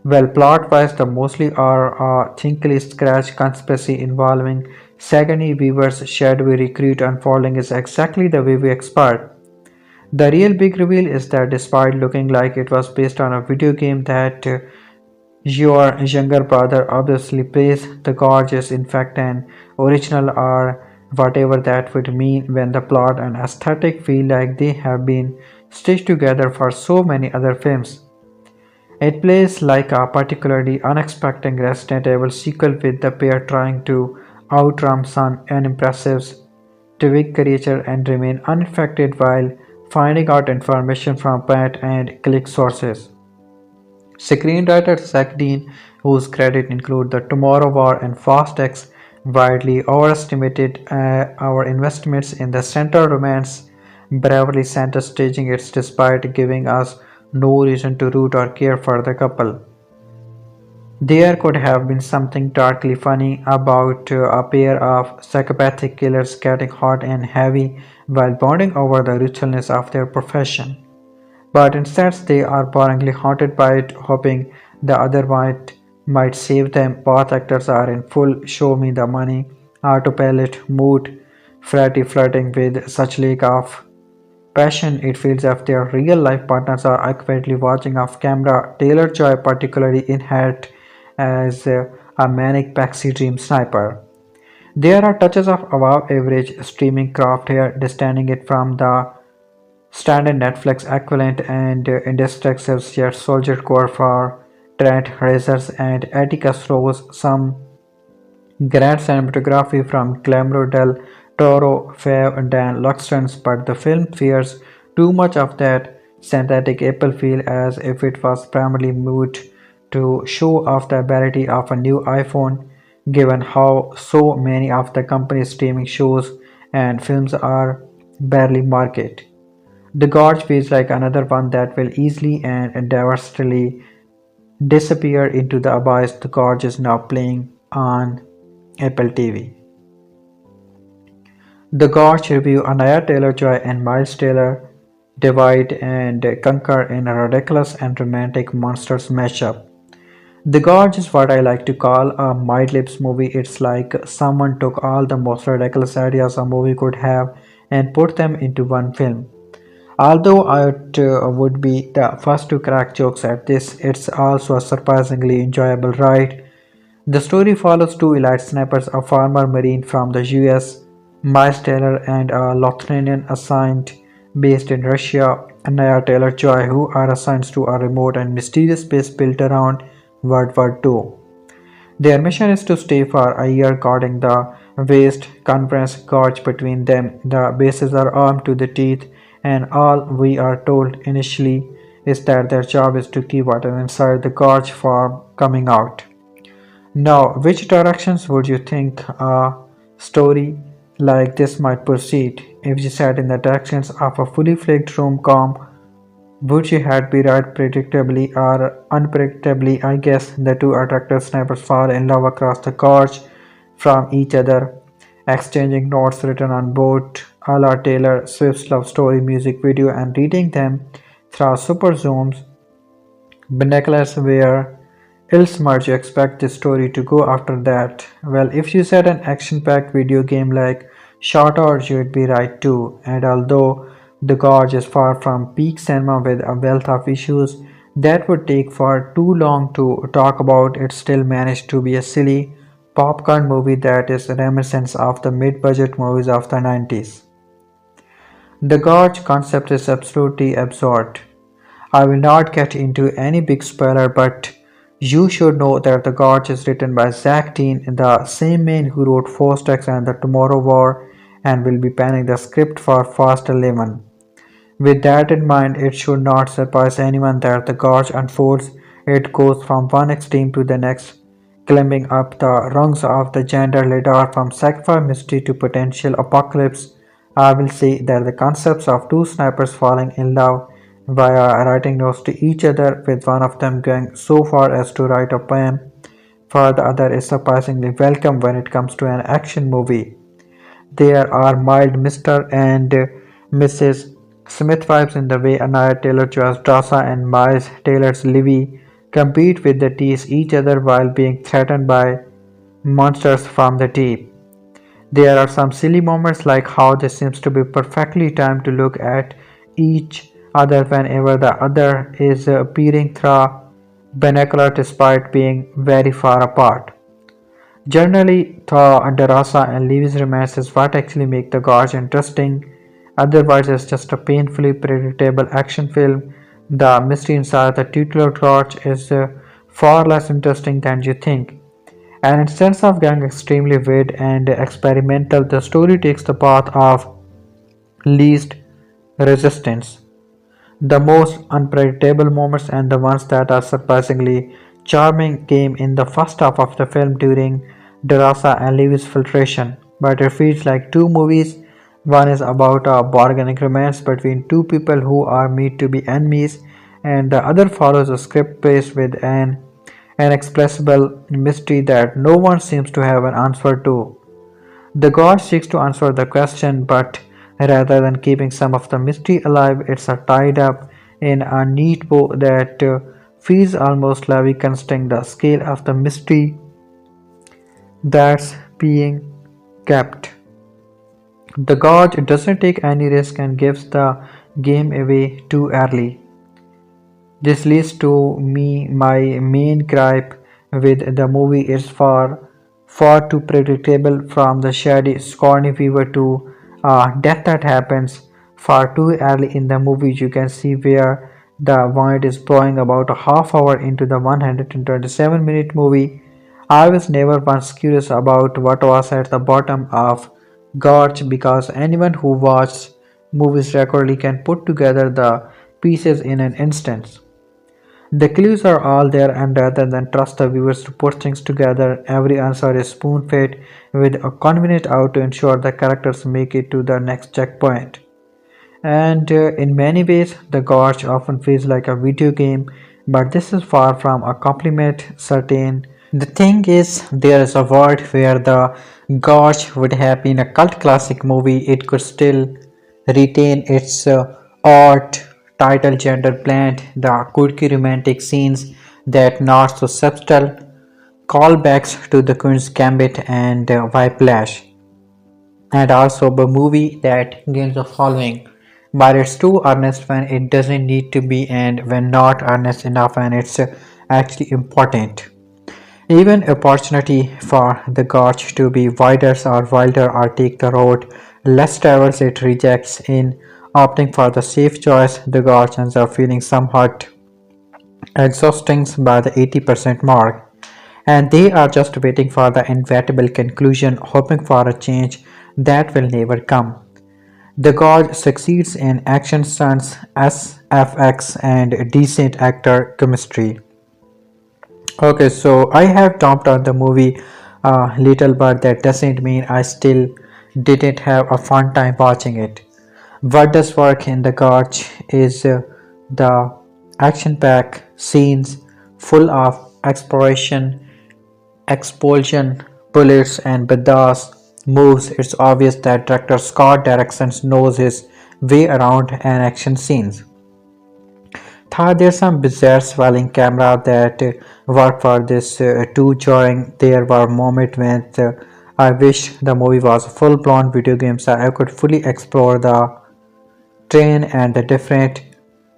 Well, plot-wise, the mostly are a thinkly scratch conspiracy involving Sigourney Weaver's shadowy recruit unfolding is exactly the way we expect. The real big reveal is that despite looking like it was based on a video game that your younger brother obviously plays, the gorge is in fact an original or whatever that would mean when the plot and aesthetic feel like they have been stitched together for so many other films. It plays like a particularly unexpected Resident Evil sequel with the pair trying to outrun some unimpressive twig creature and remain unaffected while finding out information from point and click sources. Screenwriter Zach Dean, whose credits include The Tomorrow War and Fast X, widely overestimated our investments in the central romance, bravely center staging it despite giving us no reason to root or care for the couple. There could have been something darkly funny about a pair of psychopathic killers getting hot and heavy while bonding over the ritualness of their profession. But instead they are boringly haunted by it, hoping the other might save them. Both actors are in full show me the money autopilot mood, Freddy flirting with such lack of passion it feels as if their real life partners are accurately watching off camera. Taylor Joy particularly inherent as a manic backseat dream sniper. There are touches of above average streaming craft here, distinguishing it from the standard Netflix equivalent and industry yet soldier core for Trent Razors and Atticus Rose, some grand cinematography from Guillermo del Toro, Fav Dan Luxton's, but the film fears too much of that synthetic Apple feel as if it was primarily made to show off the ability of a new iPhone, given how so many of the company's streaming shows and films are barely mark it. The Gorge feels like another one that will easily and devastatingly disappear into the abyss. The Gorge is now playing on Apple TV. The Gorge review Anaya Taylor-Joy and Miles Taylor divide and conquer in a ridiculous and romantic monsters mashup. The Gorge is what I like to call a mid-libs movie. It's like someone took all the most ridiculous ideas a movie could have and put them into one film. Although I would be the first to crack jokes at this, it's also a surprisingly enjoyable ride. The story follows two elite snipers, a former Marine from the US, Miles Taylor, and a Lithuanian assigned based in Russia, Anya Taylor-Joy, who are assigned to a remote and mysterious base built around World War II. Their mission is to stay for a year guarding the vast conference gorge between them. The bases are armed to the teeth, and all we are told initially is that their job is to keep water inside the gorge from coming out. Now, which directions would you think a story like this might proceed? If you sat in the directions of a fully fledged rom-com, would you had be right predictably or unpredictably? I guess the two attractive snipers fall in love across the gorge from each other, exchanging notes written on board a la Taylor Swift's love story music video and reading them through super zooms binoculars. Where else might you expect this story to go after that? Well, if you said an action-packed video game like Short Odds, you'd be right too. And although The Gorge is far from peak cinema with a wealth of issues that would take far too long to talk about, it still managed to be a silly popcorn movie that is reminiscent of the mid-budget movies of the 90s. The Gorge concept is absolutely absurd. I will not get into any big spoiler, but you should know that The Gorge is written by Zach Dean, the same man who wrote Force X and The Tomorrow War, and will be penning the script for Fast 11. With that in mind, it should not surprise anyone that The Gorge unfolds. It goes from one extreme to the next, climbing up the rungs of the gender ladder from sci-fi mystery to potential apocalypse. I will say that the concepts of two snipers falling in love via writing notes to each other, with one of them going so far as to write a poem for the other, is surprisingly welcome when it comes to an action movie. There are mild Mr. and Mrs. Smith vibes in the way Anya Taylor-Joy's Drasa and Miles Taylor's Levi compete with the tease each other while being threatened by monsters from the deep. There are some silly moments like how they seems to be perfectly timed to look at each other whenever the other is peering through binocular despite being very far apart. Generally, the Darasa and Levy's romance is what actually make the Gorge interesting. Otherwise, it's just a painfully predictable action film. The mystery inside the titular Gorge is far less interesting than you think. And instead of getting extremely weird and experimental, the story takes the path of least resistance. The most unpredictable moments and the ones that are surprisingly charming came in the first half of the film during Darasa and Levy's filtration, but it feels like two movies. One is about a bargaining romance between two people who are meant to be enemies, and the other follows a script based with an inexplicable mystery that no one seems to have an answer to. The god seeks to answer the question, but rather than keeping some of the mystery alive, it's tied up in a neat bow that feels almost like considering the scale of the mystery that's being kept. The god doesn't take any risk and gives the game away too early. This leads to me my main gripe with the movie is far too predictable, from the shady Sigourney fever to death that happens far too early in the movie. You can see where the wind is blowing about a half hour into the 127-minute movie. I was never once curious about what was at the bottom of Gorge, because anyone who watches movies regularly can put together the pieces in an instant. The clues are all there, and rather than trust the viewers to put things together, every answer is spoon-fed with a convenient out to ensure the characters make it to the next checkpoint. And in many ways, The Gorge often feels like a video game, but this is far from a compliment certain. The thing is, there is a world where The Gorge would have been a cult classic movie. It could still retain its art, title, gender blend, the quirky romantic scenes that not so subtle callbacks to the Queen's Gambit and Whiplash, and also a movie that gains a following, but it's too earnest when it doesn't need to be, and when not earnest enough when it's actually important. Even opportunity for the gorge to be wider or wilder or take the road less traveled it rejects in opting for the safe choice. The gorge ends up feeling somewhat exhausting by the 80% mark, and they are just waiting for the inevitable conclusion, hoping for a change that will never come. The God succeeds in action stunts, SFX, and decent actor chemistry. Okay, so I have dumped on the movie a little, but that doesn't mean I still didn't have a fun time watching it. What does work in The Gorge is the action packed scenes full of exploration, expulsion, bullets, and badass moves. It's obvious that director Scott Derrickson knows his way around an action scenes. Third, there's some bizarre swelling camera that work for this too. During there were moments when I wish the movie was a full-blown video game so I could fully explore the train and the different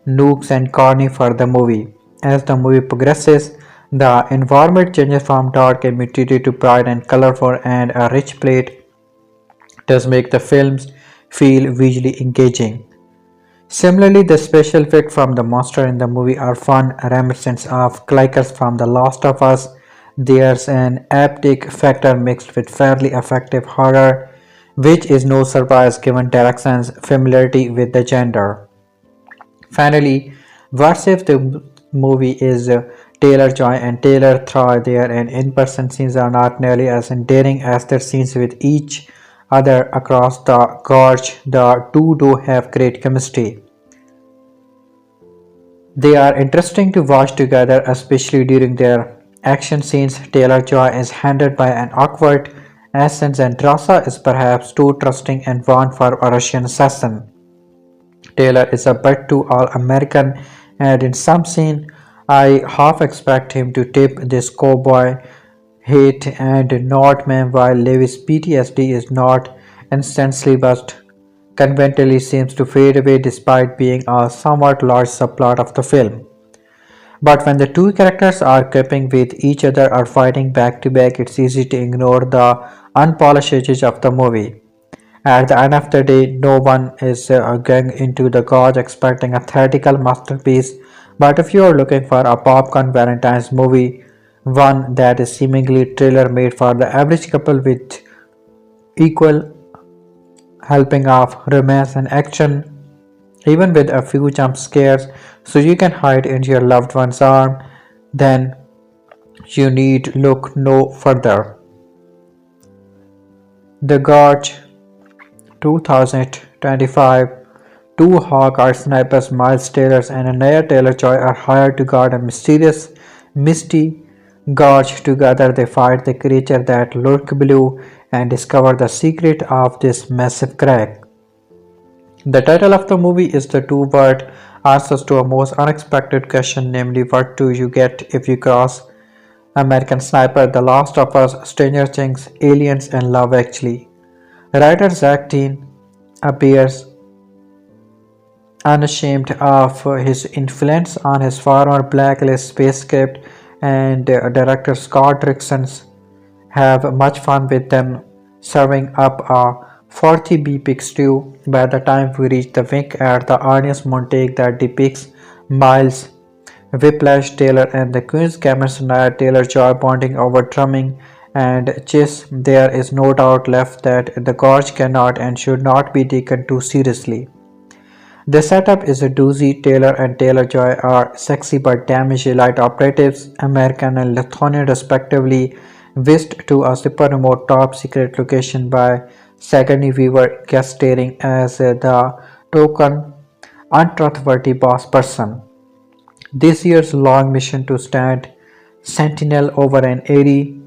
nooks and corners for the movie. As the movie progresses, the environment changes from dark and muted to bright and colorful, and a rich plate does make the films feel visually engaging. Similarly, the special effects from the monster in the movie are fun reminiscent of clickers from The Last of Us. There's an epic factor mixed with fairly effective horror, which is no surprise given Derrickson's familiarity with the genre. Finally, what saves the movie is Taylor Joy and Taylor Troy. Their in-person scenes are not nearly as endearing as their scenes with each other across the gorge. The two do have great chemistry. They are interesting to watch together, especially during their action scenes. Taylor Joy is handled by an awkward essence, and Drasa is perhaps too trusting and warm for a Russian assassin. Taylor is a bit too all-American, and in some scene, I half expect him to tip this cowboy hate and not man, while Levi's PTSD is not instantly but conveniently seems to fade away despite being a somewhat large subplot of the film. But when the two characters are coping with each other or fighting back to back, it's easy to ignore the unpolished edges of the movie. At the end of the day, no one is going into the gorge expecting a theatrical masterpiece, but if you are looking for a popcorn Valentine's movie, one that is seemingly trailer made for the average couple with equal helping of romance and action, even with a few jump scares, so you can hide in your loved one's arm, then you need look no further. The Gorge 2025. Two Hawkeye snipers Miles Taylor and Anya Taylor-Joy are hired to guard a mysterious, misty gorge. Together they fight the creature that lurks below and discover the secret of this massive crack. The title of the movie is the two-word answers to a most unexpected question, namely what do you get if you cross American Sniper, The Last of Us, Stranger Things, Aliens, and Love Actually. Writer Zach Teen appears unashamed of his influence on his former blacklist spacecraft, and director Scott Derrickson have much fun with them, serving up a 40B pick stew. By the time we reach the wink at the Anya's montage that depicts Miles, Whiplash Taylor, and the Queen's Gambit Taylor Joy bonding over drumming and chess, there is no doubt left that the gorge cannot and should not be taken too seriously. The setup is a doozy. Taylor and Taylor-Joy are sexy but damaged elite operatives, American and Lithuanian respectively, whisked to a super remote top secret location by Sigourney Weaver guest starring as the token, untrustworthy boss person. This year's long mission to stand sentinel over an airy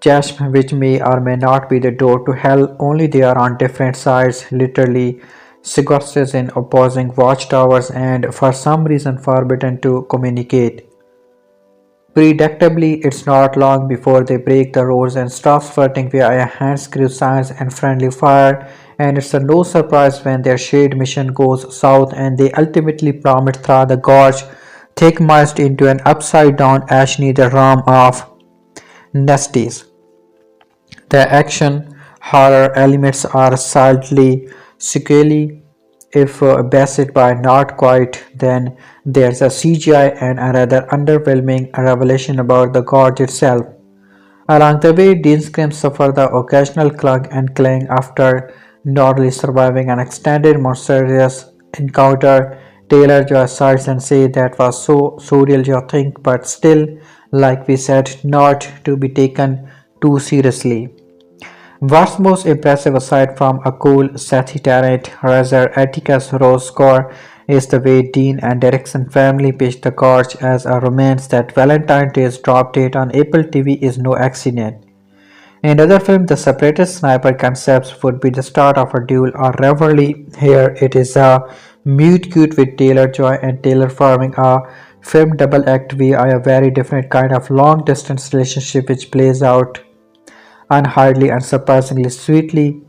chasm which may or may not be the door to hell, only they are on different sides, literally sequesters in opposing watchtowers and for some reason forbidden to communicate. Predictably, it's not long before they break the rules and stop flirting via hand-screw signs and friendly fire, and it's a no surprise when their shared mission goes south and they ultimately plummet through the gorge, thick-merged into an upside-down ash-neither realm of Nesties. The action horror elements are slightly squally, if bassed by not quite, then there's a CGI and a rather underwhelming revelation about the gorge itself. Along the way, Dean screams suffer the occasional clunk and clang after narrowly surviving an extended monstrous encounter. Taylor Joy sighs and says that was so surreal you think, but still, like we said, not to be taken too seriously. What's most impressive aside from a cool Sethi Tarrant Razor Atticus Rose score is the way Dean and Derrickson family pitched the Gorge as a romance. That Valentine's Day's drop date on Apple TV is no accident. In other films, the separated sniper concepts would be the start of a duel or rivalry. Here it is a mute cute with Taylor Joy and Taylor forming a film double act via a very different kind of long distance relationship which plays out unhurriedly and surprisingly sweetly.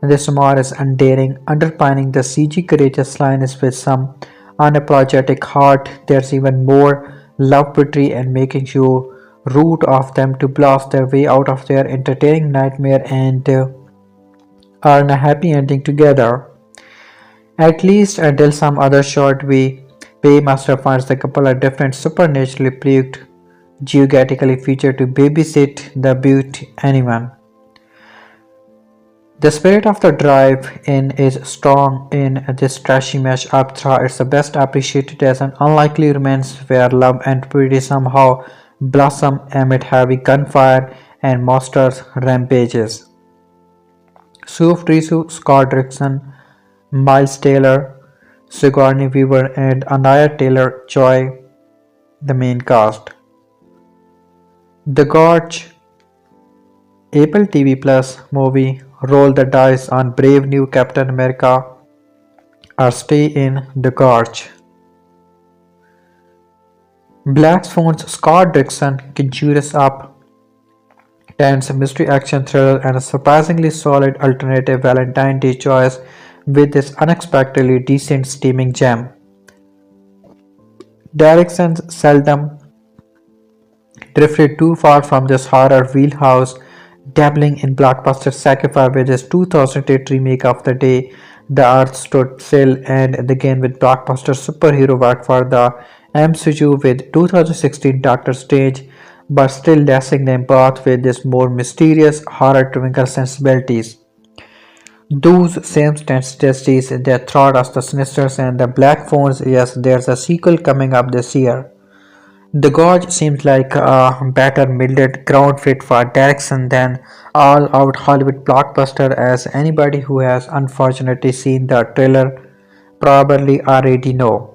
This humor is undaring, underpinning the CG courageous line is with some unapologetic heart. There's even more love poetry and making you root of them to blast their way out of their entertaining nightmare and earn a happy ending together. At least until some other short way, Paymaster finds the couple a different supernaturally plagued geographically feature to babysit the beaut anyone. The spirit of the drive-in is strong in this trashy mash-up through it's best appreciated as an unlikely romance where love and purity somehow blossom amid heavy gunfire and monsters rampages. Sue Frisu, Scott Derrickson, Miles Taylor, Sigourney Weaver and Anya Taylor-Joy the main cast. The Gorge Apple TV Plus movie Roll the Dice on Brave New Captain America or Stay in the Gorge. Black Swan's Scott Derrickson conjures up tense mystery action thriller and a surprisingly solid alternative Valentine's Day choice with this unexpectedly decent steaming gem. Derrickson seldom drifted too far from this horror wheelhouse, dabbling in blockbuster sci-fi with his 2008 remake of The Day the Earth Stood Still and again with blockbuster superhero work for the MCU with 2016 Doctor Strange, but still lacing them both with this more mysterious horror twinkle sensibilities. Those same sensibilities that thought us the Sinisters and the Black Phones. Yes, there's a sequel coming up this year. The Gorge seems like a better mildred ground fit for Derrickson than all-out Hollywood blockbuster, as anybody who has unfortunately seen the trailer probably already know.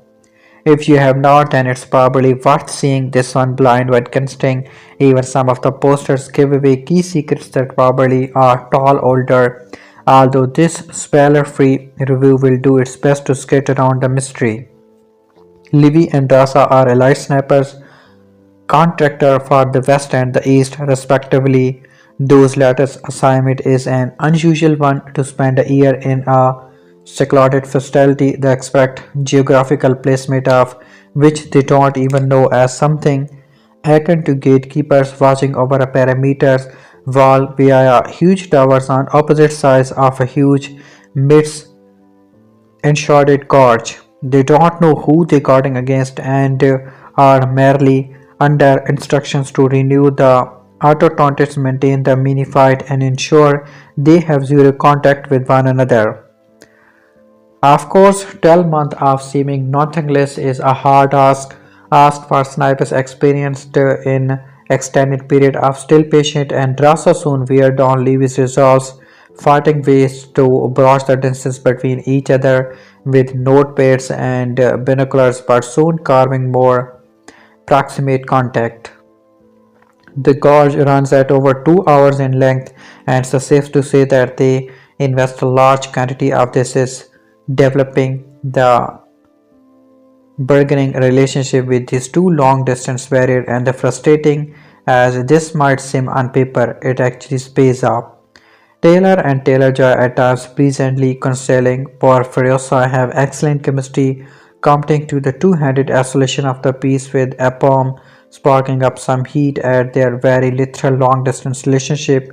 If you have not, then it's probably worth seeing this one blind but considering even some of the posters give away key secrets that probably are tall older, although this spoiler-free review will do its best to skate around the mystery. Levi and Drasa are elite snipers contractor for the West and the East, respectively. Those latter's assignment is an unusual one to spend a year in a secluded facility. The exact geographical placement of which they don't even know as something akin to gatekeepers watching over a perimeter wall via huge towers on opposite sides of a huge mid enshrouded gorge. They don't know who they're guarding against and are merely under instructions to renew the autotaunters, maintain the mini fight, and ensure they have zero contact with one another. Of course, 12 months of seeming nothingness is a hard ask for snipers experienced in extended period of still patient and Drasa soon wear down Levy's resolves fighting ways to broach the distance between each other with notepads and binoculars, but soon carving more proximate contact. The gorge runs at over 2 hours in length, and it's safe to say that they invest a large quantity of this is developing the bargaining relationship with these two long distance barrier, and the frustrating as this might seem on paper, it actually pays off. Taylor and Taylor-Joy at times pleasantly concealing for Furiosa have excellent chemistry, coming to the two-handed isolation of the piece with a poem sparking up some heat at their very literal long-distance relationship.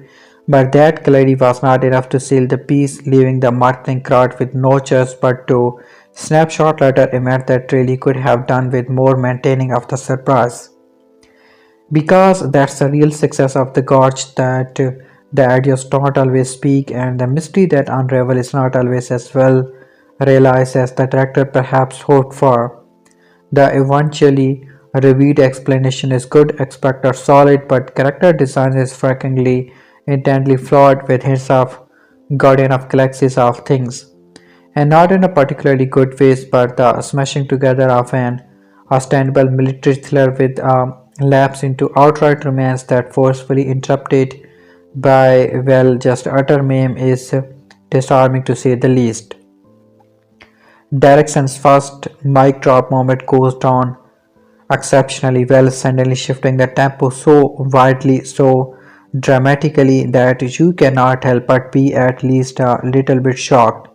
But that clarity was not enough to seal the piece, leaving the marketing crowd with no choice but to snapshot later event that really could have done with more maintaining of the surprise. Because that's the real success of the gorge, that the ideas don't always speak and the mystery that unravel is not always as well realized as the director perhaps hoped for. The eventually revealed explanation is good, expected solid, but character design is frankly intently flawed with hints of guardian of galaxies of things, and not in a particularly good way, but the smashing together of an ostensible military thriller with a lapse into outright romance that forcefully interrupted by, well, just utter meme is disarming to say the least. Derrickson's first mic drop moment goes down exceptionally well, suddenly shifting the tempo so widely, so dramatically that you cannot help but be at least a little bit shocked.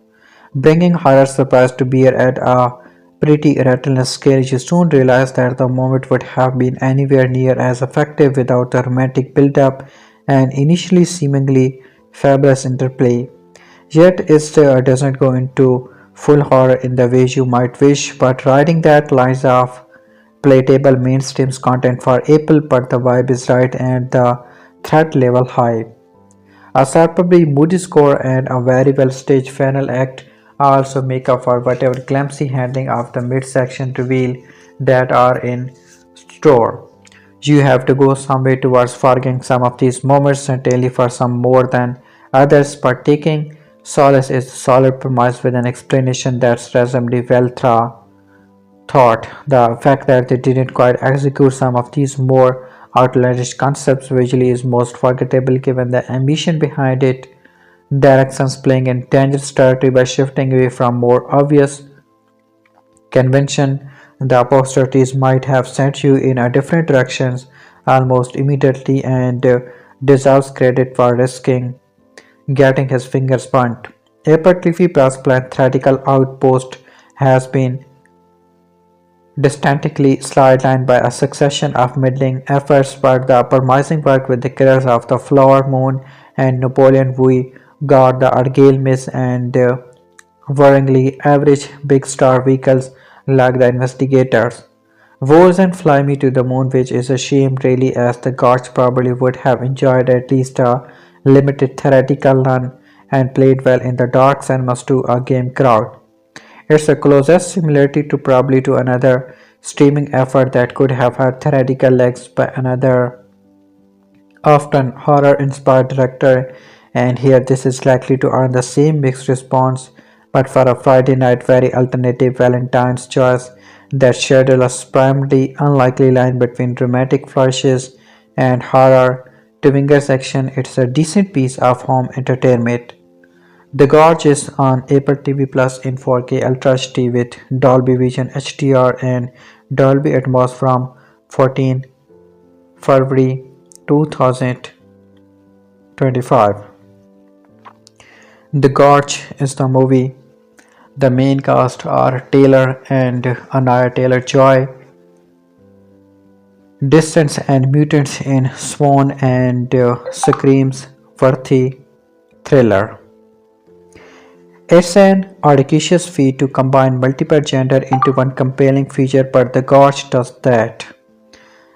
Bringing horror surprise to bear at a pretty relentless scale, you soon realize that the moment would have been anywhere near as effective without the romantic build-up and initially seemingly fabulous interplay. Yet it doesn't go into full horror in the way you might wish, but riding that lines of playtable mainstream content for Apple, but the vibe is right and the threat level high. A superbly moody score and a very well staged final act also make up for whatever clumsy handling of the midsection reveal that are in store. You have to go some way towards forgetting some of these moments, certainly for some more than others, but taking solace is a solid premise with an explanation that's reasonably well thought. The fact that they didn't quite execute some of these more outlandish concepts visually is most forgettable given the ambition behind it. Directions playing in dangerous territory by shifting away from more obvious convention, the opportunities might have sent you in a different directions almost immediately, and deserves credit for risking getting his fingers burnt. Apple TV Plus theatrical outpost has been distinctly sidelined by a succession of middling efforts, but the promising work with the killers of the Flower Moon and Napoleon We got the Argyle Miss and worryingly average big star vehicles like the Investigators. Wars and Fly Me to the Moon, which is a shame really, as the gods probably would have enjoyed at least a limited theoretical run and played well in the dark cinemas to a game crowd. It's the closest similarity to probably to another streaming effort that could have had theoretical legs by another often horror-inspired director, and here this is likely to earn the same mixed response, but for a Friday night very alternative Valentine's choice that schedule a primarily unlikely line between dramatic flourishes and horror to Winger's action, it's a decent piece of home entertainment. The Gorge is on Apple TV Plus in 4K Ultra HD with Dolby Vision HDR and Dolby Atmos from 14 February 2025. The Gorge is the movie. The main cast are Taylor and Anya Taylor-Joy, Distance and Mutants in Swan and Screams Worthy Thriller. It's an audacious feat to combine multiple gender into one compelling feature, but The Gorge does that.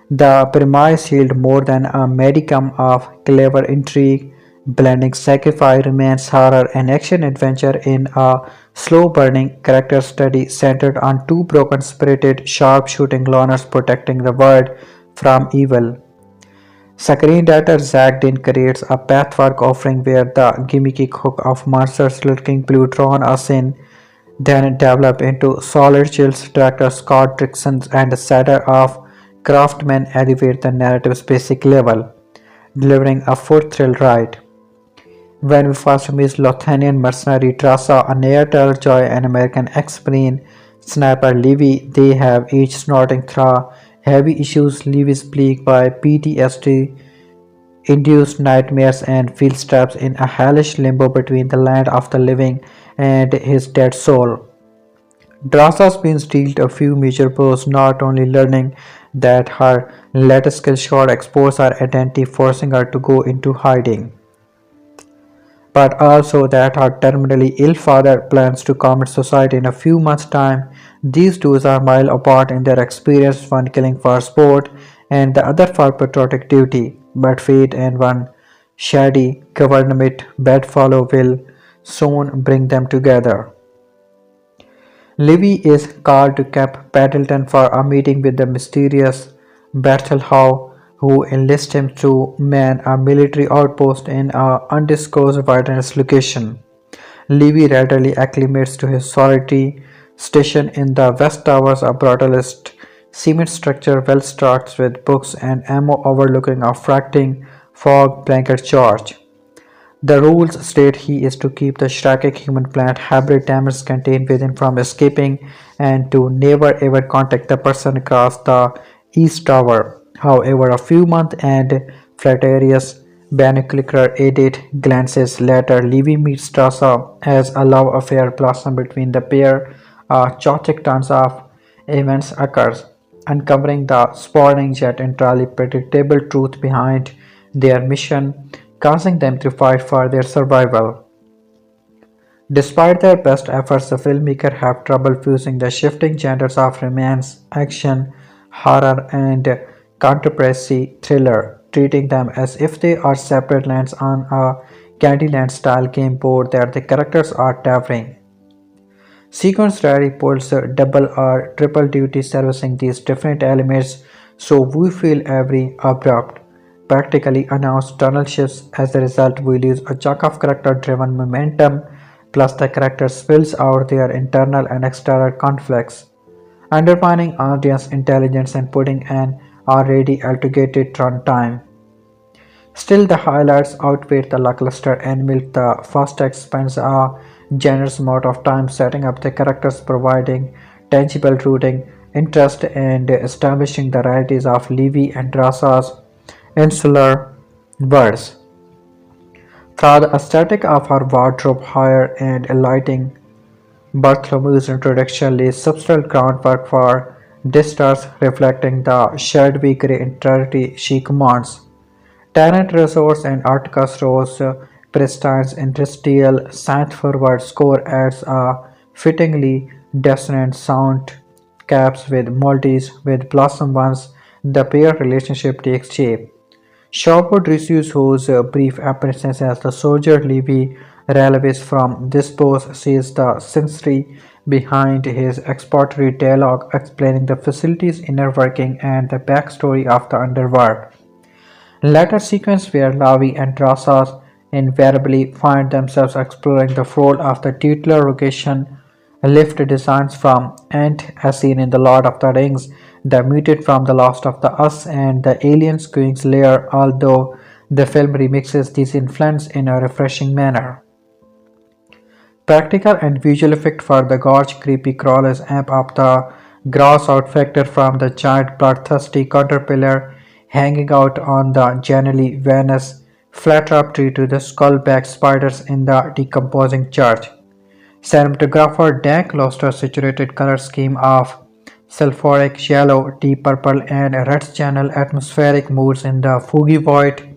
The premise yields more than a modicum of clever intrigue, blending sci-fi, romance, horror, and action-adventure in a slow-burning character study centered on two broken-spirited, sharp-shooting loners protecting the world from evil. Screenwriter Zach Dean creates a pathwork offering where the gimmicky hook of monsters lurking blue drawn us in, then develop into solid chills. Director Scott Derrickson and the satire of craftsmen elevate the narrative's basic level, delivering a full thrill ride. When we first meet Lothanian mercenary Drasa, Anya Joy, and American ex-Marine sniper Levi, they have each snorting through heavy issues. Levi is plagued by PTSD, induced nightmares, and feels trapped in a hellish limbo between the land of the living and his dead soul. Drasa's been dealt a few major blows, not only learning that her latest skill shot exposed her identity, forcing her to go into hiding, but also that her terminally ill father plans to commit suicide in a few months' time. These two are mile apart in their experience, one killing for sport and the other for patriotic duty. But fate and one shady government bedfellow will soon bring them together. Livy is called to Camp Pendleton for a meeting with the mysterious Bertel Howe, who enlists him to man a military outpost in an undisclosed wilderness location. Livy readily acclimates to his solitary station in the West Towers, a brutalist cement structure well stocked with books and ammo overlooking a fracking fog blanket charge. The rules state he is to keep the Shrike human plant hybrid damage contained within from escaping and to never ever contact the person across the East Tower. However, a few months and Flaterius binocular aided glances later, Levy meets Trasa as a love affair blossoms between the pair. A chaotic turns of events occurs, uncovering the spawning yet entirely predictable truth behind their mission, causing them to fight for their survival. Despite their best efforts, the filmmakers have trouble fusing the shifting genres of romance, action, horror, and contemporary thriller, treating them as if they are separate lands on a Candyland-style game board that the characters are towering. Sequence rarely pulls double or triple duty servicing these different elements, so we feel every abrupt, practically announced tonal shifts. As a result, we lose a chunk of character-driven momentum, plus the characters spills out their internal and external conflicts, undermining audience intelligence and putting an already allocated runtime. Still, the highlights outweigh the lackluster and milk. The first act spends a generous amount of time setting up the characters, providing tangible rooting interest and establishing the realities of Levi and Drasa's insular worlds. Through the aesthetic of her wardrobe, hair, and lighting, Bartholomew's introduction lays subtle groundwork for Distar's, reflecting the shadowy grey entirety she commands. Talent resource and Arcticus Rose Prestine's industrial synth-forward score adds a fittingly dissonant sound caps with Maltese with Blossom once the pair relationship takes shape. Sherwood receives whose brief appearance as the soldier Levy rallies from this post sees the sincerity behind his exploratory dialogue explaining the facility's inner working and the backstory of the underworld. Later sequence where Lavi and Drasas invariably find themselves exploring the role of the titular location lift designs from Ant as seen in The Lord of the Rings, the muted from The Last of the Us and the Aliens Queen's Lair, although the film remixes these influences in a refreshing manner. Practical and visual effect for the gorge creepy crawlers amp up the gross out factor from the giant bloodthirsty caterpillar hanging out on the generally Venus flatrap tree to the skull-backed spiders in the decomposing church. Cinematographer Dan Kloster's saturated color scheme of sulfuric yellow, deep purple, and red channel atmospheric moods in the foggy void,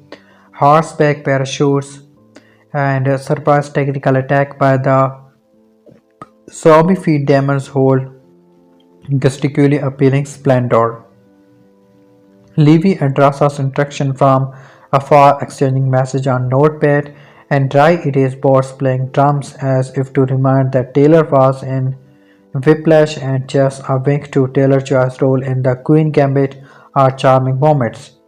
horseback parachutes, and a surprise technical attack by the zombie feet demons hold gustically appealing splendor. Levi and Rasa's interaction from afar exchanging messages on notepad and dry erase boards playing drums as if to remind that Taylor was in Whiplash and just a wink to Taylor Joy's role in the Queen Gambit are charming moments.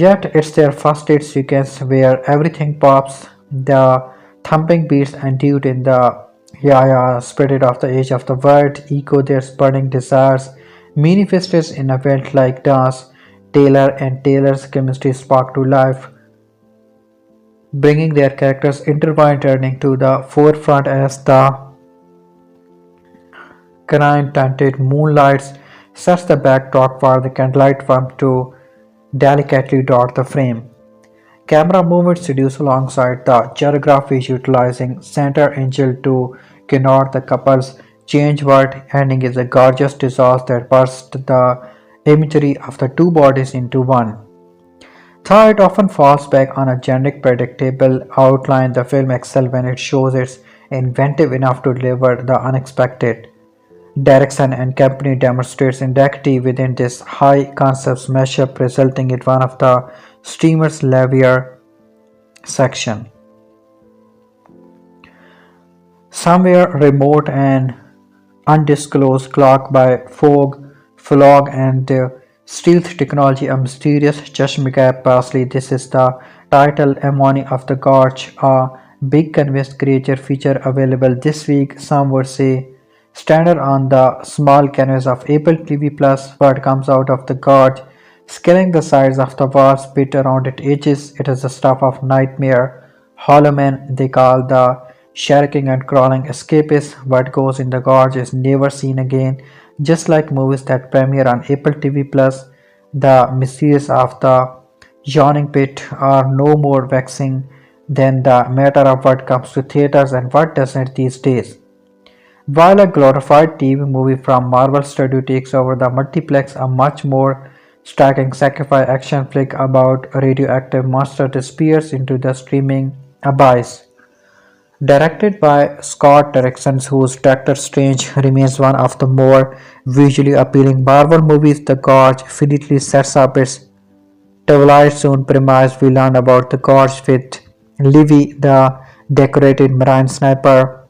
Yet it's their first aid sequence where everything pops, the thumping beats and dude in the yaya spirit of the age of the world echo their burning desires, manifested in a event like dance. Taylor and Taylor's chemistry spark to life, bringing their characters intertwined turning to the forefront as the canine-tinted moonlight sets the backdrop for the candlelight warmth to delicately dot the frame. Camera movements seduce alongside the choreography utilizing center angel to connote the couple's change world ending is a gorgeous dissolve that bursts the imagery of the two bodies into one. Third, it often falls back on a generic predictable outline. The film excels when it shows it's inventive enough to deliver the unexpected. Derrickson and company demonstrates integrity within this high concept mashup, resulting in one of the streamer's levier section. Somewhere remote and undisclosed, cloaked by fog, and stealth technology, a mysterious Chashmika Parsley. This is the title Ammonia of the Gorge, a big convinced creature feature available this week. Some would say standard on the small canvas of Apple TV Plus. What comes out of the gorge, scaling the sides of the walls, bit around its edges. It is the stuff of nightmare. Hollow men, they call the shrieking and crawling escapists. What goes in the gorge is never seen again. Just like movies that premiere on Apple TV Plus, the mysteries of the yawning pit are no more vexing than the matter of what comes to theaters and what doesn't these days. While a glorified TV movie from Marvel Studio takes over the multiplex, a much more striking sci-fi action flick about a radioactive monster disappears into the streaming abyss. Directed by Scott Derrickson, whose Doctor Strange remains one of the more visually appealing Marvel movies, The Gorge finally sets up its Twilight Zone premise. We learn about the Gorge with Levi, the decorated marine sniper,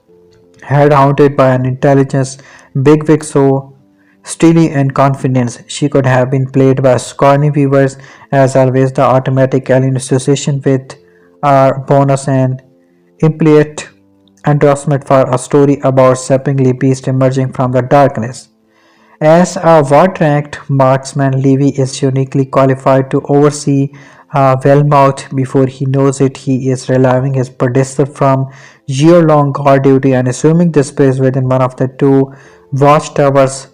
head-haunted by an intelligence bigwig so steely and confident she could have been played by Sigourney Weavers. As always, the automatic alien association with our bonus and immediate endorsement for a story about seemingly beast emerging from the darkness. As a word-ranked marksman, Levy is uniquely qualified to oversee a well-mouthed. Before he knows it, he is relieving his pedestal from year-long guard duty and assuming the space within one of the two watchtowers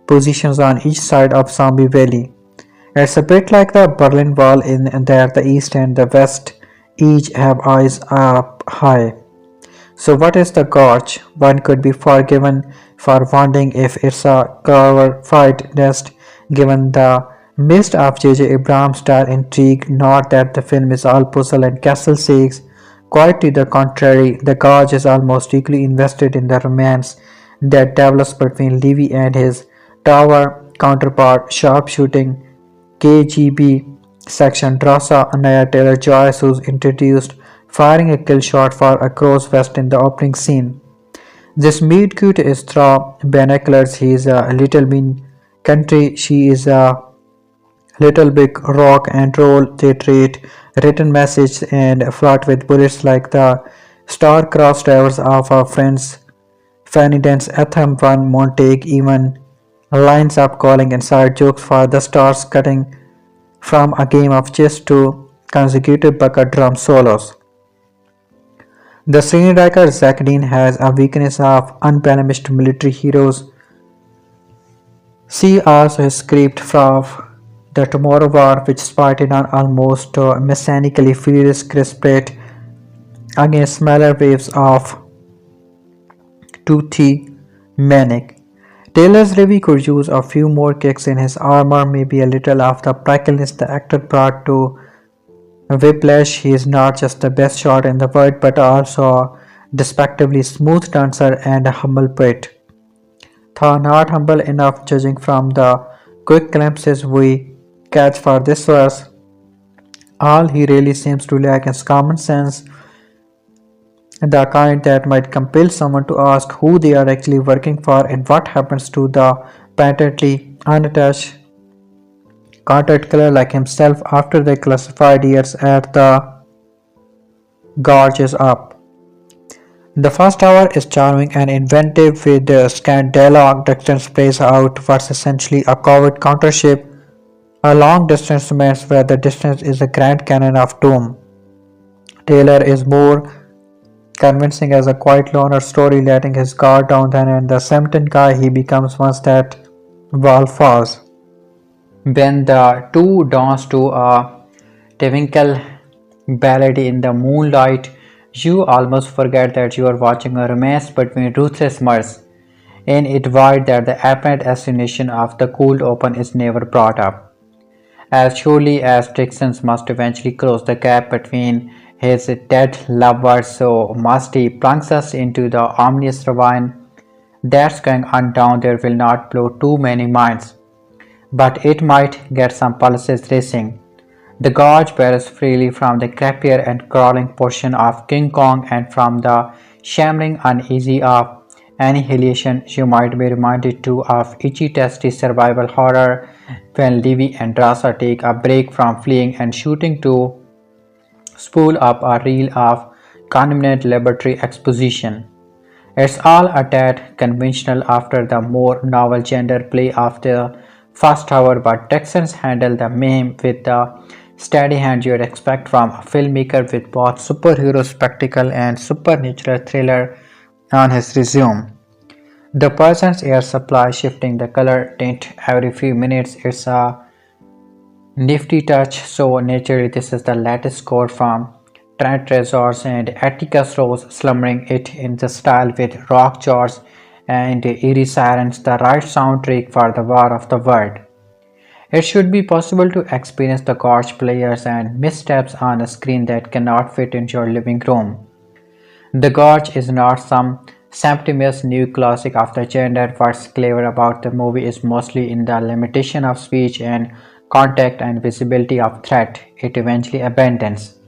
positions on each side of Zombie Valley. It's a bit like the Berlin Wall in that the East and the West each have eyes up high. So what is the gorge? One could be forgiven for wondering if it's a cover fight nest given the mist of J.J. Abrams' style intrigue. Not that the film is all puzzle and castle shakes. Quite to the contrary, the gorge is almost equally invested in the romance that develops between Levy and his tower counterpart, sharpshooting KGB section Drasa Anya Taylor-Joy, who's introduced firing a kill shot for a crow's vest in the opening scene. This meet cute is through binoculars. He is a little mean country. She is a little big rock and roll. They trade written message and flirt with bullets like the star-crossed drivers of our friends. Fanny Dance Atham one Montague even lines up calling inside jokes for the stars cutting from a game of chess to consecutive bucket drum solos. The screenwriter Zack Dean has a weakness of unblemished military heroes. See also his script from The Tomorrow War, which spotted an almost mechanically furious crisp rate against smaller waves of toothy manic. Taylor's review could use a few more kicks in his armor, maybe a little of the prickliness the actor brought to Whiplash. He is not just the best shot in the world, but also a despectively smooth dancer and a humble poet. Though not humble enough, judging from the quick glimpses we catch for this verse, all he really seems to lack is common sense, the kind that might compel someone to ask who they are actually working for and what happens to the patently unattached content killer like himself after the classified years at the Gorge is up. The first hour is charming and inventive with scant dialogue. Derrickson plays out what's essentially a covert countership, a long-distance romance where the distance is the grand canyon of doom. Taylor is more convincing as a quiet loner story, letting his guard down than in the Samton guy he becomes once that wall falls. When the two dance to a Tewinkle ballad in the moonlight, you almost forget that you are watching a romance between ruthless murs. In it wide that the apparent assassination of the cold open is never brought up. As surely as Dixon must eventually cross the gap between his dead lovers, so must he plunge us into the ominous ravine that's going undone. There will not blow too many minds, but it might get some pulses racing. The gorge bears freely from the creepier and crawling portion of King Kong and from the shimmering uneasy of annihilation. You might be reminded too of itchy tasty survival horror when Levi and Drasa take a break from fleeing and shooting to spool up a reel of convenient laboratory exposition. It's all a tad conventional after the more novel gender play of the first hour, but Texans handle the mayhem with the steady hand you'd expect from a filmmaker with both superhero spectacle and supernatural thriller on his resume. The person's air supply shifting the color tint every few minutes is a nifty touch, so naturally this is the latest score from Trent Reznor and Atticus Ross, slumbering it in the style with rock jaws and eerie sirens, the right soundtrack for the War of the World. It should be possible to experience the gorge players and missteps on a screen that cannot fit into your living room. The Gorge is not some sanctimonious new classic of the genre. What's clever about the movie is mostly in the limitation of speech and contact and visibility of threat it eventually abandons.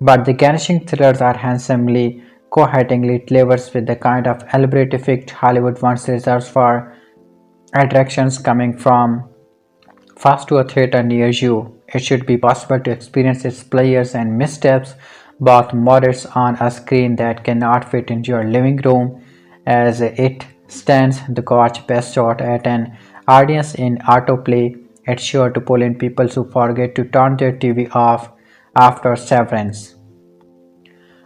But the garnishing thrillers are handsomely, coherently clever with the kind of elaborate effect Hollywood once reserves for attractions coming from fast to a theater near you. It should be possible to experience its players and missteps, both models on a screen that cannot fit into your living room. As it stands, the Gorge best shot at an audience in autoplay. It's sure to pull in people who forget to turn their TV off after Severance.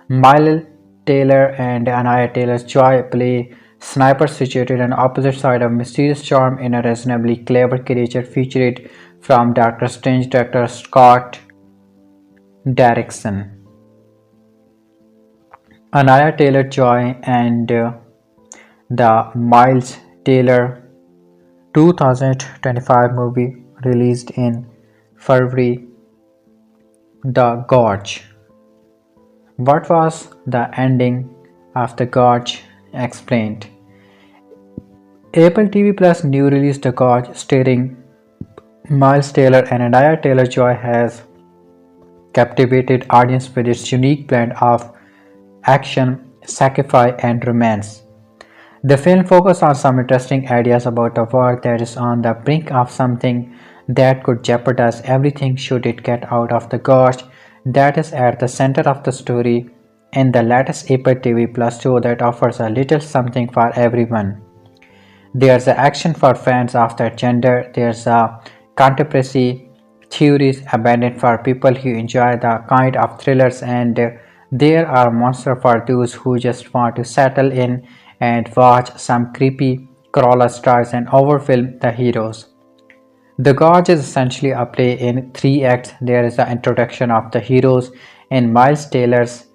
Mile Taylor and Anya Taylor-Joy play snipers situated on opposite sides of mysterious charm in a reasonably clever creature featured from Doctor Strange director Scott Derrickson. Anya Taylor-Joy and the Miles Taylor 2025 movie released in February, The Gorge. What was the ending of The Gorge explained. Apple TV Plus new release The Gorge starring Miles Taylor and Anya Taylor-Joy has captivated audience with its unique blend of action, sci-fi and romance. The film focuses on some interesting ideas about a world that is on the brink of something that could jeopardize everything should it get out of the gorge. That is at the center of the story in the latest Apple TV Plus show that offers a little something for everyone. There's a action for fans of that gender, there's a conspiracy theories abandoned for people who enjoy the kind of thrillers, and there are monsters for those who just want to settle in and watch some creepy crawler stars and overwhelm the heroes. The Gorge is essentially a play in three acts. There is the introduction of the heroes in Miles Taylor's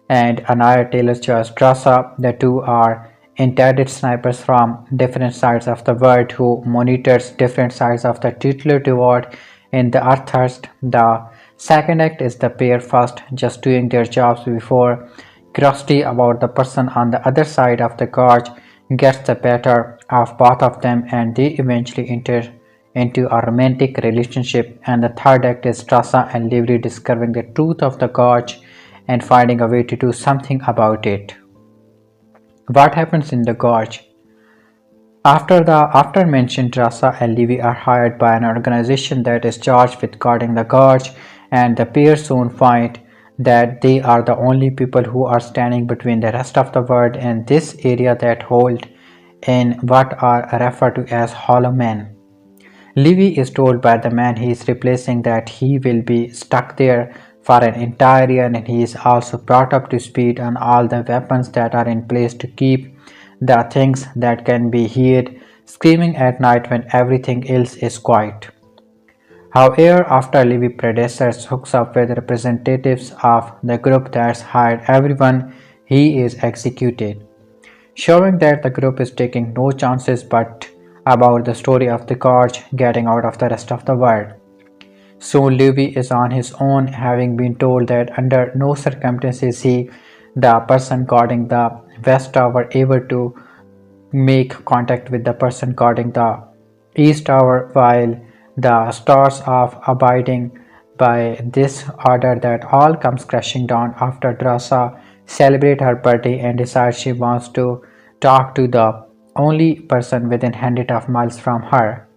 and Anya Taylor-Joy's Drasa. The two are intended snipers from different sides of the world who monitors different sides of the titular world in the Earthurst. The second act is the pair first just doing their jobs before curiosity about the person on the other side of the gorge gets the better of both of them and they eventually enter into a romantic relationship. And the third act is Trasa and Lively discovering the truth of the gorge and finding a way to do something about it. What happens in the gorge? After mentioned, Drasa and Levi are hired by an organization that is charged with guarding the gorge, and the pair soon find that they are the only people who are standing between the rest of the world and this area that hold in what are referred to as hollow men. Levi is told by the man he is replacing that he will be stuck there for an entire year, and he is also brought up to speed on all the weapons that are in place to keep the things that can be heard screaming at night when everything else is quiet. However, after Levi predecessors hooks up with representatives of the group that's hired everyone, he is executed, showing that the group is taking no chances but about the story of the Gorge getting out of the rest of the world. Soon Levi is on his own, having been told that under no circumstances he, the person guarding the west tower, able to make contact with the person guarding the east tower, while the stars of abiding by this order that all comes crashing down after Drasa celebrate her birthday and decides she wants to talk to the only person within 100 of miles from her.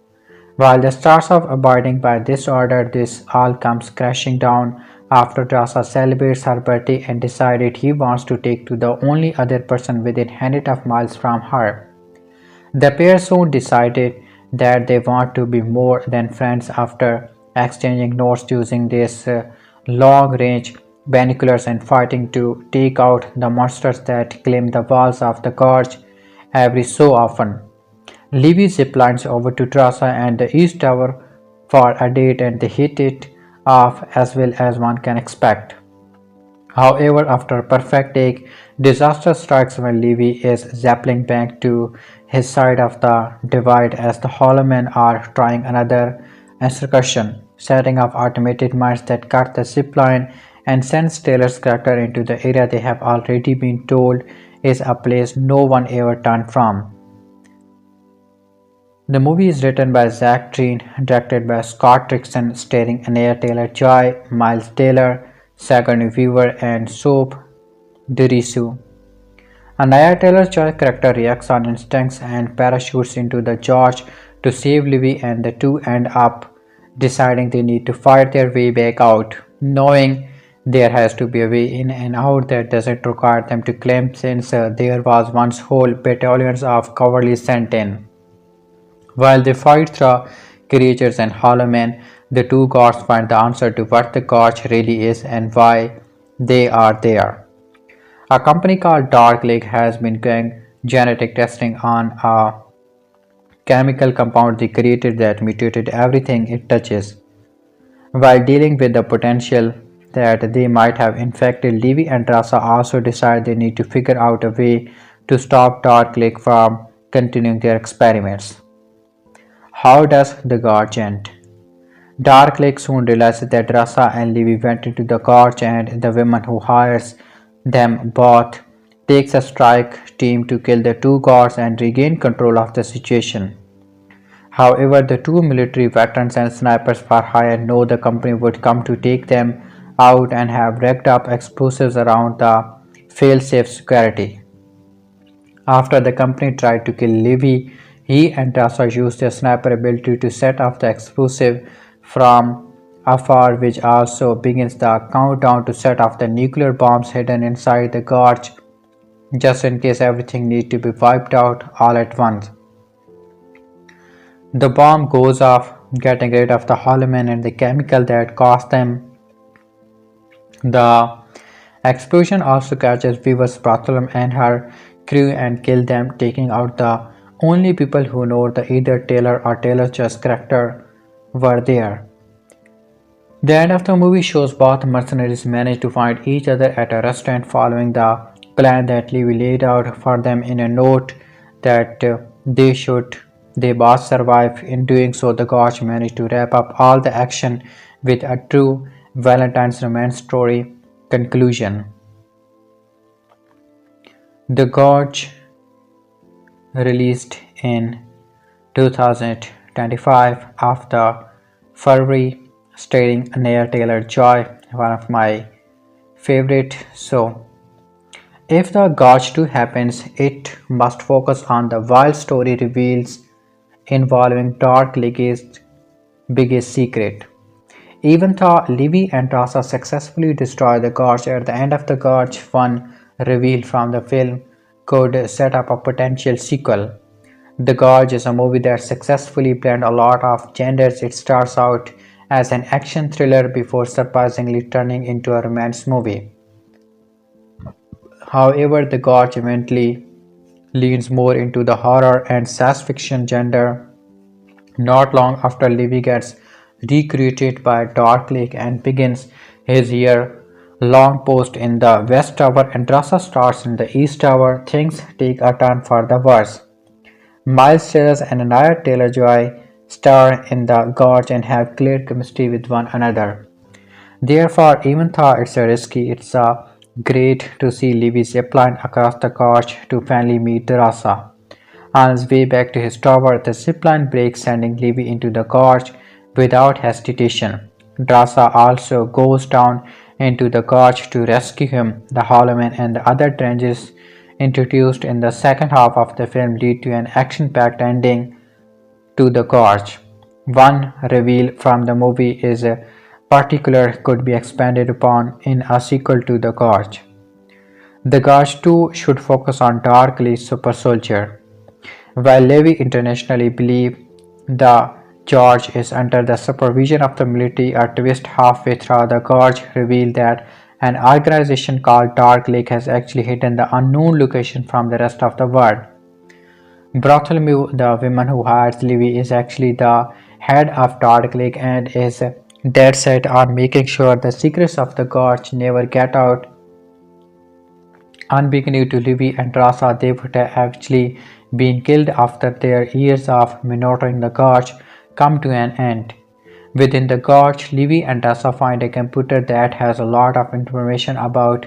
While the stars of abiding by this order, this all comes crashing down after Drasa celebrates her birthday and decided he wants to take to the only other person within 100 of miles from her. The pair soon decided that they want to be more than friends after exchanging notes using these long-range binoculars and fighting to take out the monsters that claim the walls of the gorge every so often. Levi ziplines over to Trasa and the East Tower for a date, and they hit it off as well as one can expect. However, after a perfect take, disaster strikes when Levi is zapping back to his side of the divide as the Hollow Men are trying another excursion, setting up automated mines that cut the zipline and sends Taylor's character into the area they have already been told is a place no one ever turned from. The movie is written by Zach Treen, directed by Scott Derrickson, starring Anya Taylor-Joy, Miles Taylor, Sigourney Weaver, and Soap Dirisu. Anya Taylor-Joy's character reacts on instincts and parachutes into the gorge to save Levi, and the two end up deciding they need to fight their way back out, knowing there has to be a way in and out that doesn't require them to climb since there was once whole battalions of cowardly sent in. While they fight through creatures and hollow men, the two gods find the answer to what the gorge really is and why they are there. A company called Dark Lake has been doing genetic testing on a chemical compound they created that mutated everything it touches. While dealing with the potential that they might have infected, Levi and Drasa also decide they need to figure out a way to stop Dark Lake from continuing their experiments. How does the gorge end? Dark Lake soon realizes that Rasa and Levi went into the gorge, and the woman who hires them both takes a strike team to kill the two guards and regain control of the situation. However, the two military veterans and snipers for hire know the company would come to take them out and have rigged up explosives around the fail-safe security. After the company tried to kill Levi, he and Tassa used their sniper ability to set off the explosive from afar, which also begins the countdown to set off the nuclear bombs hidden inside the gorge, just in case everything needs to be wiped out all at once. The bomb goes off, getting rid of the hollow men and the chemical that caused them. The explosion also catches Weaver's Bartholomew and her crew and kills them, taking out the only people who know that either Taylor or Taylor's character were there. The end of the movie shows both mercenaries manage to find each other at a restaurant following the plan that Levi laid out for them in a note that they both survive. In doing so, the Gorge managed to wrap up all the action with a true Valentine's romance story conclusion. The Gorge, released in 2025 after Furry, starring Anya Taylor-Joy, one of my favorite. So If the Gorge 2 happens, it must focus on the wild story reveals involving Dark Legate's biggest secret. Even though Levi and Drasa successfully destroy the Gorge at the end of the Gorge, one reveal from the film could set up a potential sequel. The Gorge is a movie that successfully blends a lot of genres. It starts out as an action thriller before surprisingly turning into a romance movie. However, The Gorge eventually leans more into the horror and science fiction genre. Not long after Levi gets recruited by Dark Lake and begins his year-long post in the West Tower and Drasa starts in the East Tower, things take a turn for the worse. Miles Teller and Anya Taylor-Joy star in the Gorge and have clear chemistry with one another. Therefore, even though it's a risky, it's great to see Levi zipline across the gorge to finally meet Drasa. On his way back to his tower, the zipline breaks, sending Levi into the gorge without hesitation. Drasa also goes down into the gorge to rescue him. The Hollow Man and the other trenches introduced in the second half of the film lead to an action-packed ending to the gorge. One reveal from the movie is particular could be expanded upon in a sequel to The Gorge. The Gorge 2 should focus on Dark Lee's super soldier. While Levi internationally believe the Gorge is under the supervision of the military, a twist halfway through the Gorge revealed that an organization called Dark Lake has actually hidden the unknown location from the rest of the world. Bartholomew, the woman who hires Levi, is actually the head of Dark Lake and is dead set on making sure the secrets of the Gorge never get out. Unbeknownst to Levi and Drasa, they would have actually been killed after their years of monitoring the Gorge come to an end. Within the Gorge, Levi and Drasa find a computer that has a lot of information about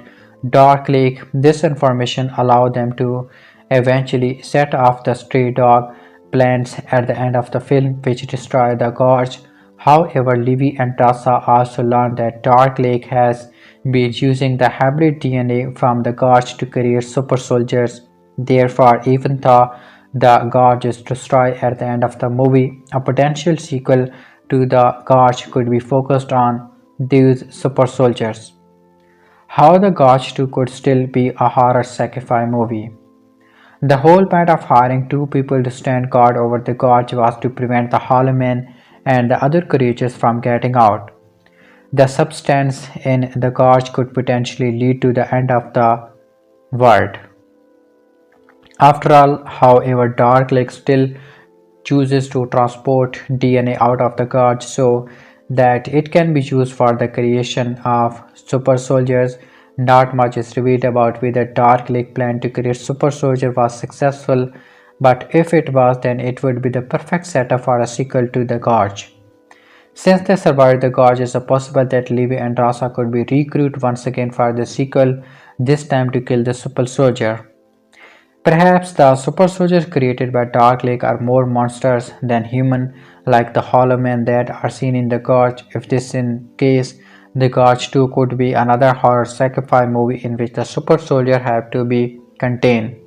Dark Lake. This information allows them to eventually set off the stray dog plans at the end of the film, which destroy the Gorge. However, Levi and Drasa also learn that Dark Lake has been using the hybrid DNA from the Gorge to create super soldiers. Therefore, even though the Gorge is destroyed at the end of the movie, a potential sequel to the Gorge could be focused on these super soldiers. How the Gorge 2 could still be a horror sci-fi movie. The whole point of hiring two people to stand guard over the gorge was to prevent the Hollow Man and the other creatures from getting out. The substance in the gorge could potentially lead to the end of the world. After all, however, Dark Lake still chooses to transport DNA out of the gorge so that it can be used for the creation of super soldiers. Not much is revealed about whether Dark Lake plan to create super soldier was successful, but if it was, then it would be the perfect setup for a sequel to the gorge. Since they survived the gorge, it is possible that Levi and Drasa could be recruited once again for the sequel, this time to kill the super soldier. Perhaps the super soldiers created by Dark Lake are more monsters than human, like the Hollow Men that are seen in the Gorge. If this is the case, the Gorge 2 could be another horror sci-fi movie in which the super soldier have to be contained.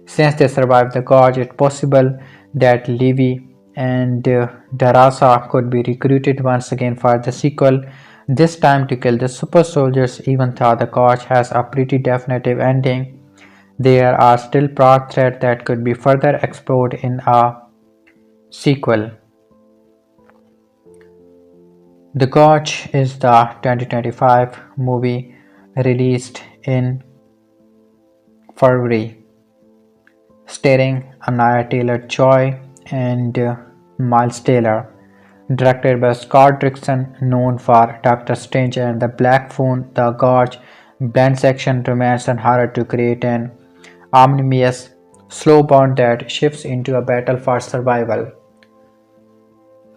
Since they survived the Gorge, it's possible that Levi and Darasa could be recruited once again for the sequel, this time to kill the super soldiers. Even though the Gorge has a pretty definitive ending, there are still plot threads that could be further explored in a sequel. The Gorge is the 2025 movie released in February, starring Anya Taylor-Joy and Miles Teller, directed by Scott Derrickson, known for Doctor Strange and the Black Phone. The Gorge blends action, romance, and horror to create an ominous, slow burn that shifts into a battle for survival.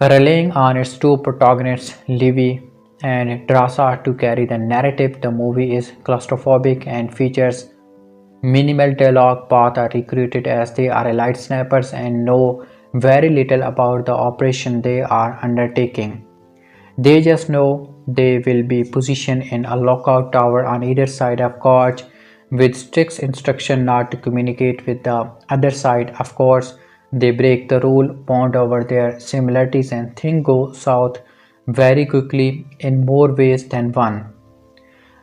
Relying on its two protagonists, Levi and Drasa, to carry the narrative, the movie is claustrophobic and features minimal dialogue. Both are recruited as they are elite snipers and know very little about the operation they are undertaking. They just know they will be positioned in a lookout tower on either side of Gorge. with strict instruction not to communicate with the other side. Of course, they break the rule, bond over their similarities, and things go south very quickly in more ways than one.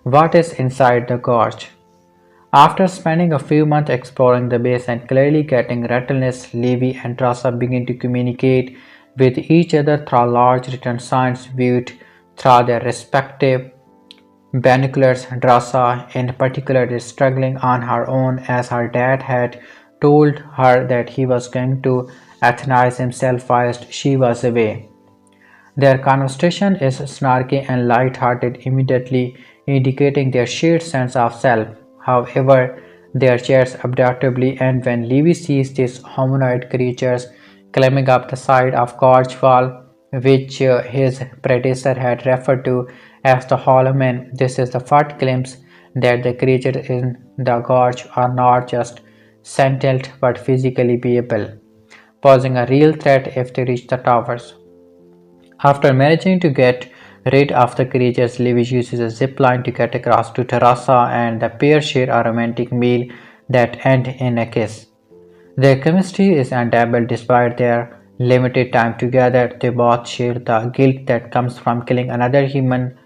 What is inside the gorge? After spending a few months exploring the base and clearly getting restless, Levi and Drasa begin to communicate with each other through large written signs viewed through their respective binoculars. Drasa, in particular, is struggling on her own as her dad had told her that he was going to euthanize himself whilst she was away. Their conversation is snarky and light-hearted, immediately indicating their shared sense of self. However, their chats abruptly end when Levi sees these humanoid creatures climbing up the side of Gorge Wall, which his predecessor had referred to as the Hollow Men. This is the first glimpse that the creatures in the gorge are not just sentient but physically viable, posing a real threat if they reach the towers. After managing to get rid of the creatures, Levi uses a zip line to get across to Terasa, and the pair share a romantic meal that ends in a kiss. Their chemistry is undeniable despite their limited time together. They both share the guilt that comes from killing another human,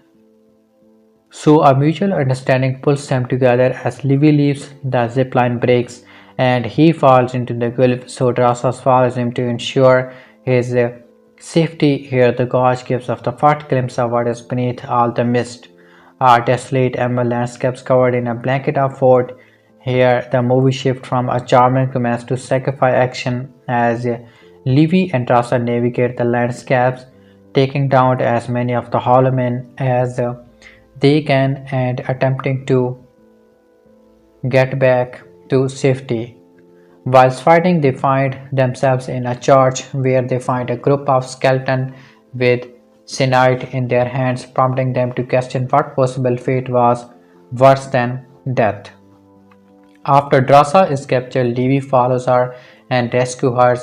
so a mutual understanding pulls them together. As Levi leaves, the zipline breaks and he falls into the gulf, so Drasas follows him to ensure his safety. Here, the gorge gives us the first glimpse of what is beneath all the mist. Our desolate emerald landscapes covered in a blanket of fog. Here, the movie shifts from a charming romance to sacrifice action as Levi and Drasa navigate the landscapes, taking down as many of the hollow men as they can and attempting to get back to safety. Whilst fighting, they find themselves in a church where they find a group of skeletons with cyanide in their hands, prompting them to question what possible fate was worse than death. After Drasa is captured, Levi follows her and rescues her,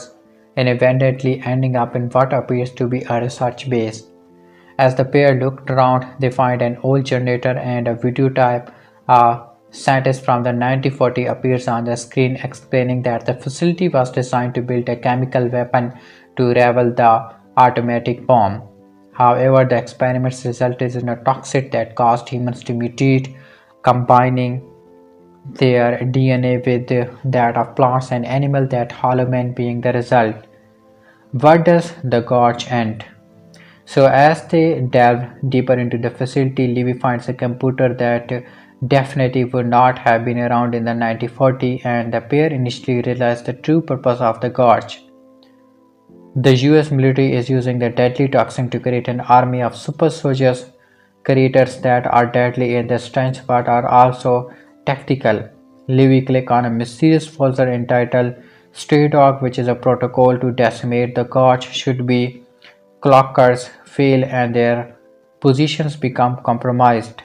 and eventually ending up in what appears to be a research base. As the pair look around, they find an old generator and a videotape. A scientist from the 1940 appears on the screen explaining that the facility was designed to build a chemical weapon to rival the atomic bomb. However, the experiment's result is in a toxin that caused humans to mutate, combining their DNA with that of plants and animals, that hollow men being the result. What does the gorge end? So as they delve deeper into the facility, Levi finds a computer that definitely would not have been around in the 1940, and the pair initially realize the true purpose of the gorge. The US military is using the deadly toxin to create an army of super soldiers, creatures that are deadly in their strength but are also tactical. Levi clicks on a mysterious folder entitled Stray Dog, which is a protocol to decimate the gorge should be clockers fail and their positions become compromised.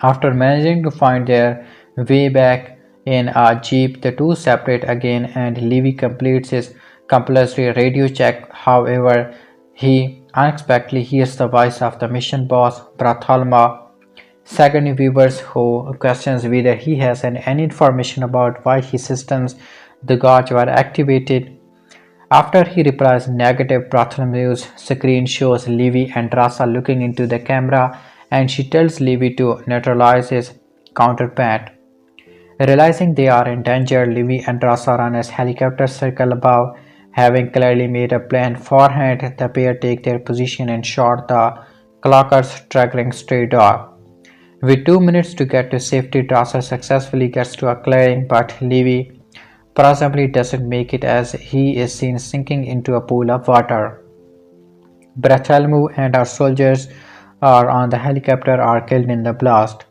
After managing to find their way back in a jeep, the two separate again and Levi completes his compulsory radio check. However, he unexpectedly hears the voice of the mission boss, Bartholomew Sigourney Weavers, who questions whether he has any information about why his systems the gorge were activated. After he replies negative, Bartholomew's screen shows Levi and Drasa looking into the camera, and she tells Levi to neutralize his counterpart. Realizing they are in danger, Levi and Drasa run as helicopters circle above. Having clearly made a plan beforehand, the pair take their position and shot the clocker's struggling stray dog. With 2 minutes to get to safety, Drasa successfully gets to a clearing, but Levi presumably doesn't make it as he is seen sinking into a pool of water. Bartholomew and our soldiers are on the helicopter are killed in the blast.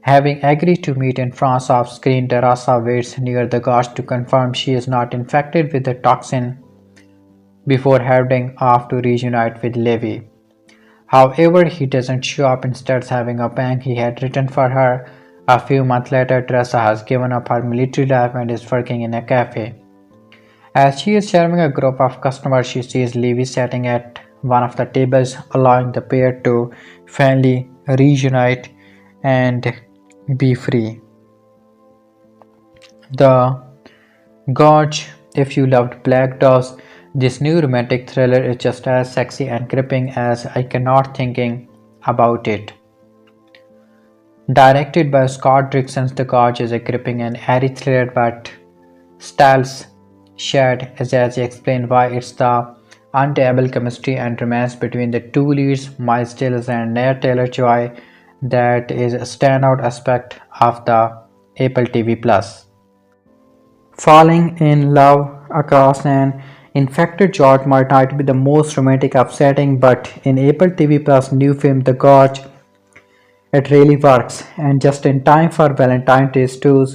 Having agreed to meet in France off screen, Teresa waits near the gorge to confirm she is not infected with the toxin before heading off to reunite with Levi. However, he doesn't show up, instead having a bang he had written for her. A few months later, Teresa has given up her military life and is working in a cafe. As she is serving a group of customers, she sees Levi sitting at one of the tables, allowing the pair to finally reunite and Be free. The Gorge, if you loved Black Doves, this new romantic thriller is just as sexy and gripping as I cannot thinking about it. Directed by Scott Derrickson, The Gorge is a gripping and airy thriller but styles shared as he explained why it's the undeniable chemistry and romance between the two leads, Miles Taylor and Anya Taylor-Joy, that is a standout aspect of the Apple TV Plus. Falling in love across an infected George might not be the most romantic upsetting, but in Apple TV Plus new film The Gorge, it really works. And just in time for Valentine's Day too,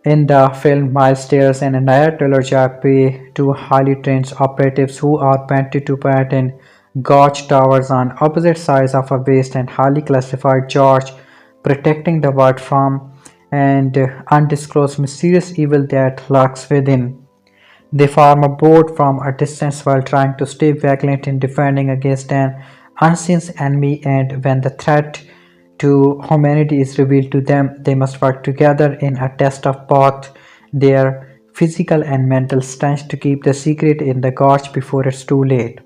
in the film, Miles Teller and Anya Taylor-Joy play two highly trained operatives who are painted to paint in Gorge Towers on opposite sides of a vast and highly classified George, protecting the world from and undisclosed mysterious evil that lurks within. They form a board from a distance while trying to stay vigilant in defending against an unseen enemy, and when the threat to humanity is revealed to them, they must work together in a test of both their physical and mental strength to keep the secret in the gorge before it's too late.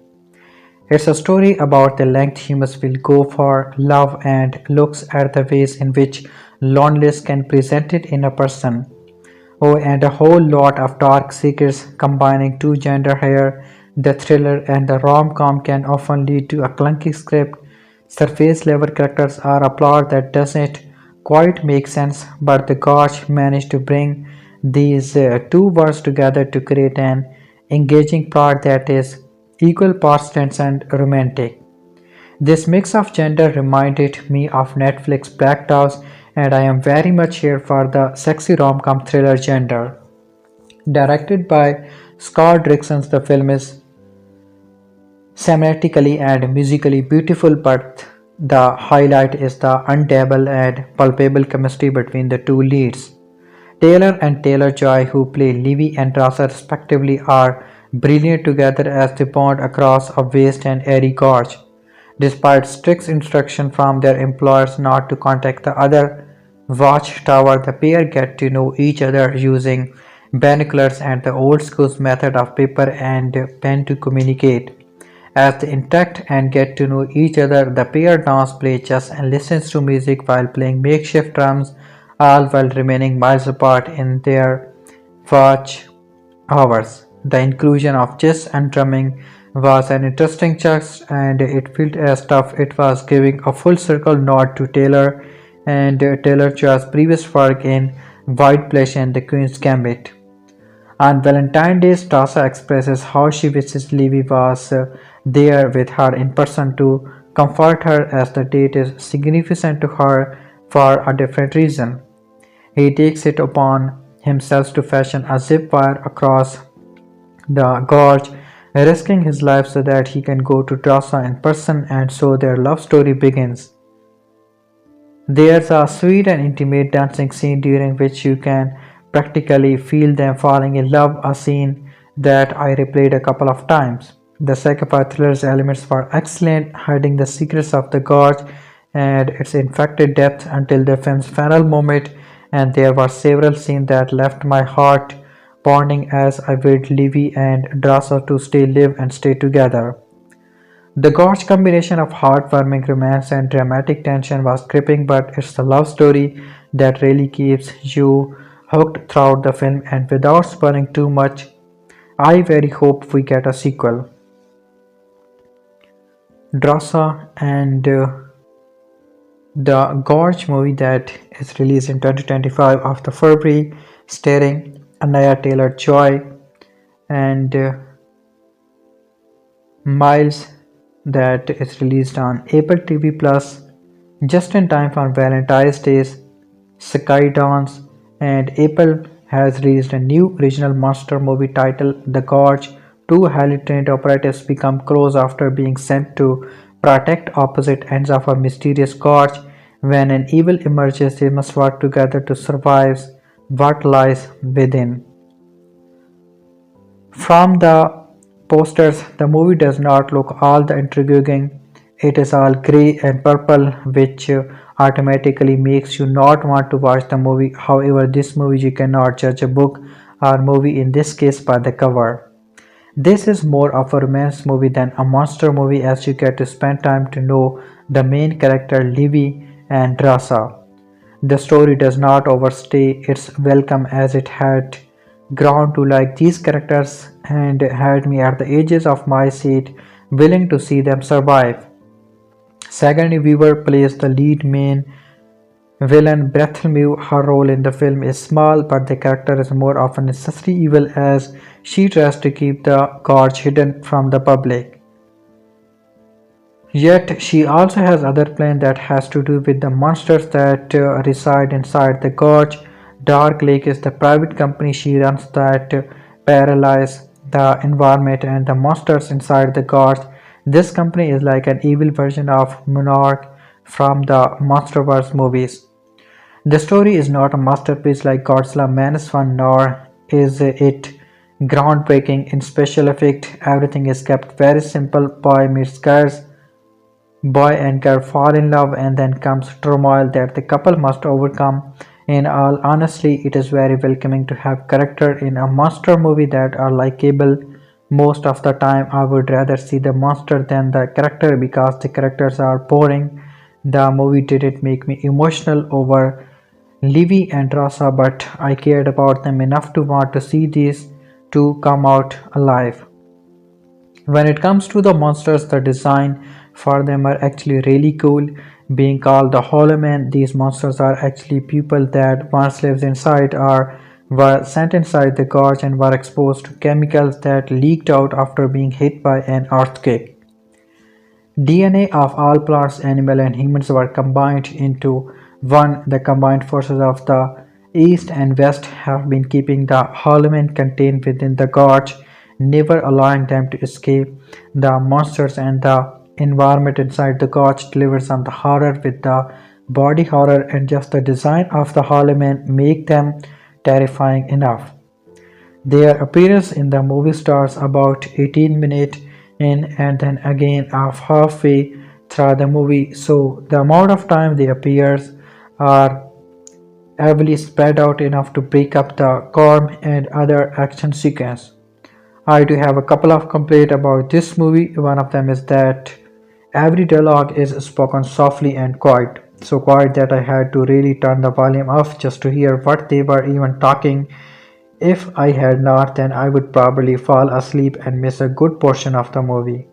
It's a story about the length humans will go for love and looks at the ways in which loneliness can present it in a person. Oh, and a whole lot of dark secrets combining two gender here. The thriller and the rom-com can often lead to a clunky script. Surface level characters are a plot that doesn't quite make sense, but the Gorge managed to bring these two worlds together to create an engaging plot that is equal parts tense and romantic. This mix of gender reminded me of Netflix Black Doves, and I am very much here for the sexy rom-com thriller genre. Directed by Scott Derrickson, the film is thematically and musically beautiful, but the highlight is the undeniable and palpable chemistry between the two leads. Taylor and Taylor-Joy, who play Levi and Drasa respectively, are brilliant together as they bond across a vast and airy gorge. Despite strict instruction from their employers not to contact the other watchtower, the pair get to know each other using binoculars and the old school method of paper and pen to communicate. As they interact and get to know each other, the pair dance, play chess, and listens to music while playing makeshift drums, all while remaining miles apart in their watch hours. The inclusion of chess and drumming was an interesting choice, and it felt as though it was giving a full circle nod to Taylor and Taylor Joy's previous work in White Plush and the Queen's Gambit. On Valentine's Day, Tasha expresses how she wishes Livy was there with her in person to comfort her as the date is significant to her for a different reason. He takes it upon himself to fashion a zip wire across the gorge, risking his life so that he can go to Drasa in person, and so their love story begins. There's a sweet and intimate dancing scene during which you can practically feel them falling in love, a scene that I replayed a couple of times. The sci-fi thriller's elements were excellent, hiding the secrets of the gorge and its infected depths until the film's final moment, and there were several scenes that left my heart pounding as I waited Livy and Drasa to stay live and stay together. The Gorge combination of heartwarming romance and dramatic tension was gripping, but it's the love story that really keeps you hooked throughout the film, and without spoiling too much, I very hope we get a sequel. Drasa and the Gorge movie that is released in 2025 of the February, starring Anya Taylor-Joy and Miles, that is released on Apple TV Plus just in time for Valentine's Day. Sky Dawns, and Apple has released a new original monster movie titled The Gorge. Two highly trained operatives become close after being sent to protect opposite ends of a mysterious gorge. When an evil emerges, they must work together to survive what lies within. From the posters, the movie does not look all that intriguing, It is all grey and purple, which automatically makes you not want to watch the movie. However, this movie you cannot judge a book or movie in this case by the cover. This is more of a romance movie than a monster movie as you get to spend time to know the main character Levi and Drasa. The story does not overstay its welcome as it had grown to like these characters and had me at the edges of my seat willing to see them survive. Sigourney Weaver plays the lead main villain Bartholomew. Her role in the film is small, but the character is more of a necessary evil as she tries to keep the gorge hidden from the public. Yet she also has other plan that has to do with the monsters that reside inside the gorge. Dark Lake is the private company she runs that paralyze the environment and the monsters inside the gorge. This company is like an evil version of Monarch from the Monsterverse movies. The story is not a masterpiece like Godzilla Minus One, nor is it groundbreaking in special effect. Everything is kept very simple. Boy and girl fall in love, and then comes turmoil that the couple must overcome. In all honesty, it is very welcoming to have characters in a monster movie that are likable. Most of the time, I would rather see the monster than the character because the characters are boring. The movie didn't make me emotional over Levi and Rasa, but I cared about them enough to want to see these two come out alive. When it comes to the monsters, the design for them are actually really cool. Being called the Hollow Men, these monsters are actually people that once lived inside or were sent inside the gorge and were exposed to chemicals that leaked out after being hit by an earthquake. DNA of all plants, animals, and humans were combined into one. The combined forces of the East and West have been keeping the Holomen contained within the gorge, never allowing them to escape. The monsters and the environment inside the gorge delivers on the horror with the body horror, and just the design of the Holomen make them terrifying enough. Their appearance in the movie starts about 18 minutes in and then again of halfway through the movie, so the amount of time they appear are heavily spread out enough to break up the calm and other action sequence. I do have a couple of complaints about this movie. One of them is that every dialogue is spoken softly and quiet, so quiet that I had to really turn the volume off just to hear what they were even talking. If I had not, then I would probably fall asleep and miss a good portion of the movie.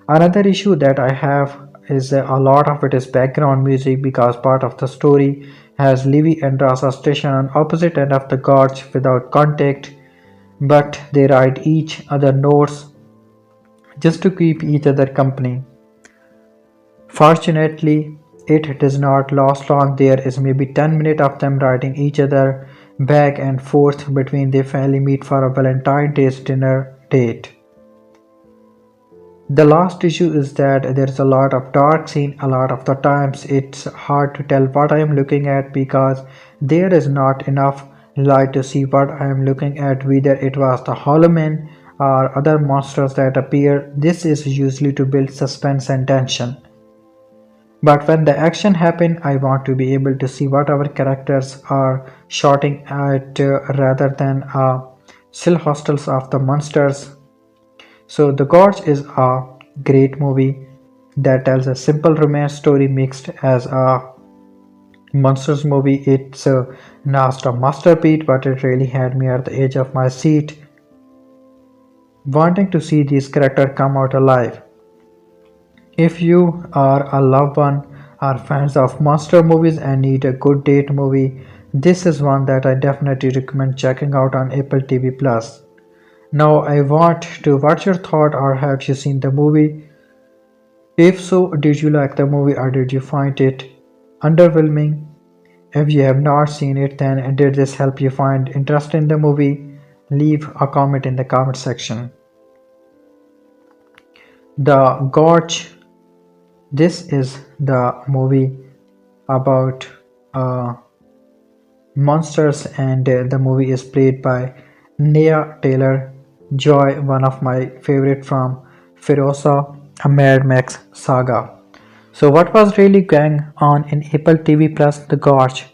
Another issue that I have is that a lot of it is background music because part of the story has Levi and Rasa station on opposite end of the gorge without contact, but they write each other notes just to keep each other company. Fortunately, it does not last long. There is maybe 10 minutes of them writing each other back and forth between they finally meet for a Valentine's Day's dinner date. The last issue is that there's a lot of dark scene. A lot of the times it's hard to tell what I am looking at because there is not enough light to see what I am looking at, whether it was the Hollow Man or other monsters that appear. This is usually to build suspense and tension. But when the action happens, I want to be able to see what our characters are shooting at rather than still hostels of the monsters. So The Gorge is a great movie that tells a simple romance story mixed as a monsters movie. It's not a masterpiece, but it really had me at the edge of my seat, wanting to see these characters come out alive. If you are a loved one or fans of monster movies and need a good date movie, this is one that I definitely recommend checking out on Apple TV Plus. Now I want to what's your thought or have you seen the movie? If so, did you like the movie or did you find it underwhelming? If you have not seen it, then did this help you find interest in the movie? Leave a comment in the comment section. The Gorge. This is the movie about monsters, and the movie is played by Nia Taylor Joy, one of my favorite from Ferosa. a Mad Max saga. So, what was really going on in Apple TV Plus The Gorge?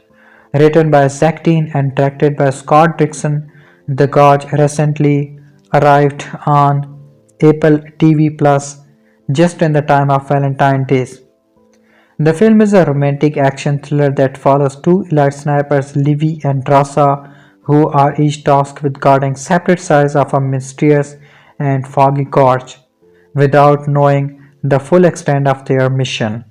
Written by Zach Dean and directed by Scott Derrickson, The Gorge recently arrived on Apple TV Plus just in the time of Valentine's Day. The film is a romantic action thriller that follows two elite snipers, Levi and Drasa, who are each tasked with guarding separate sides of a mysterious and foggy gorge without knowing the full extent of their mission.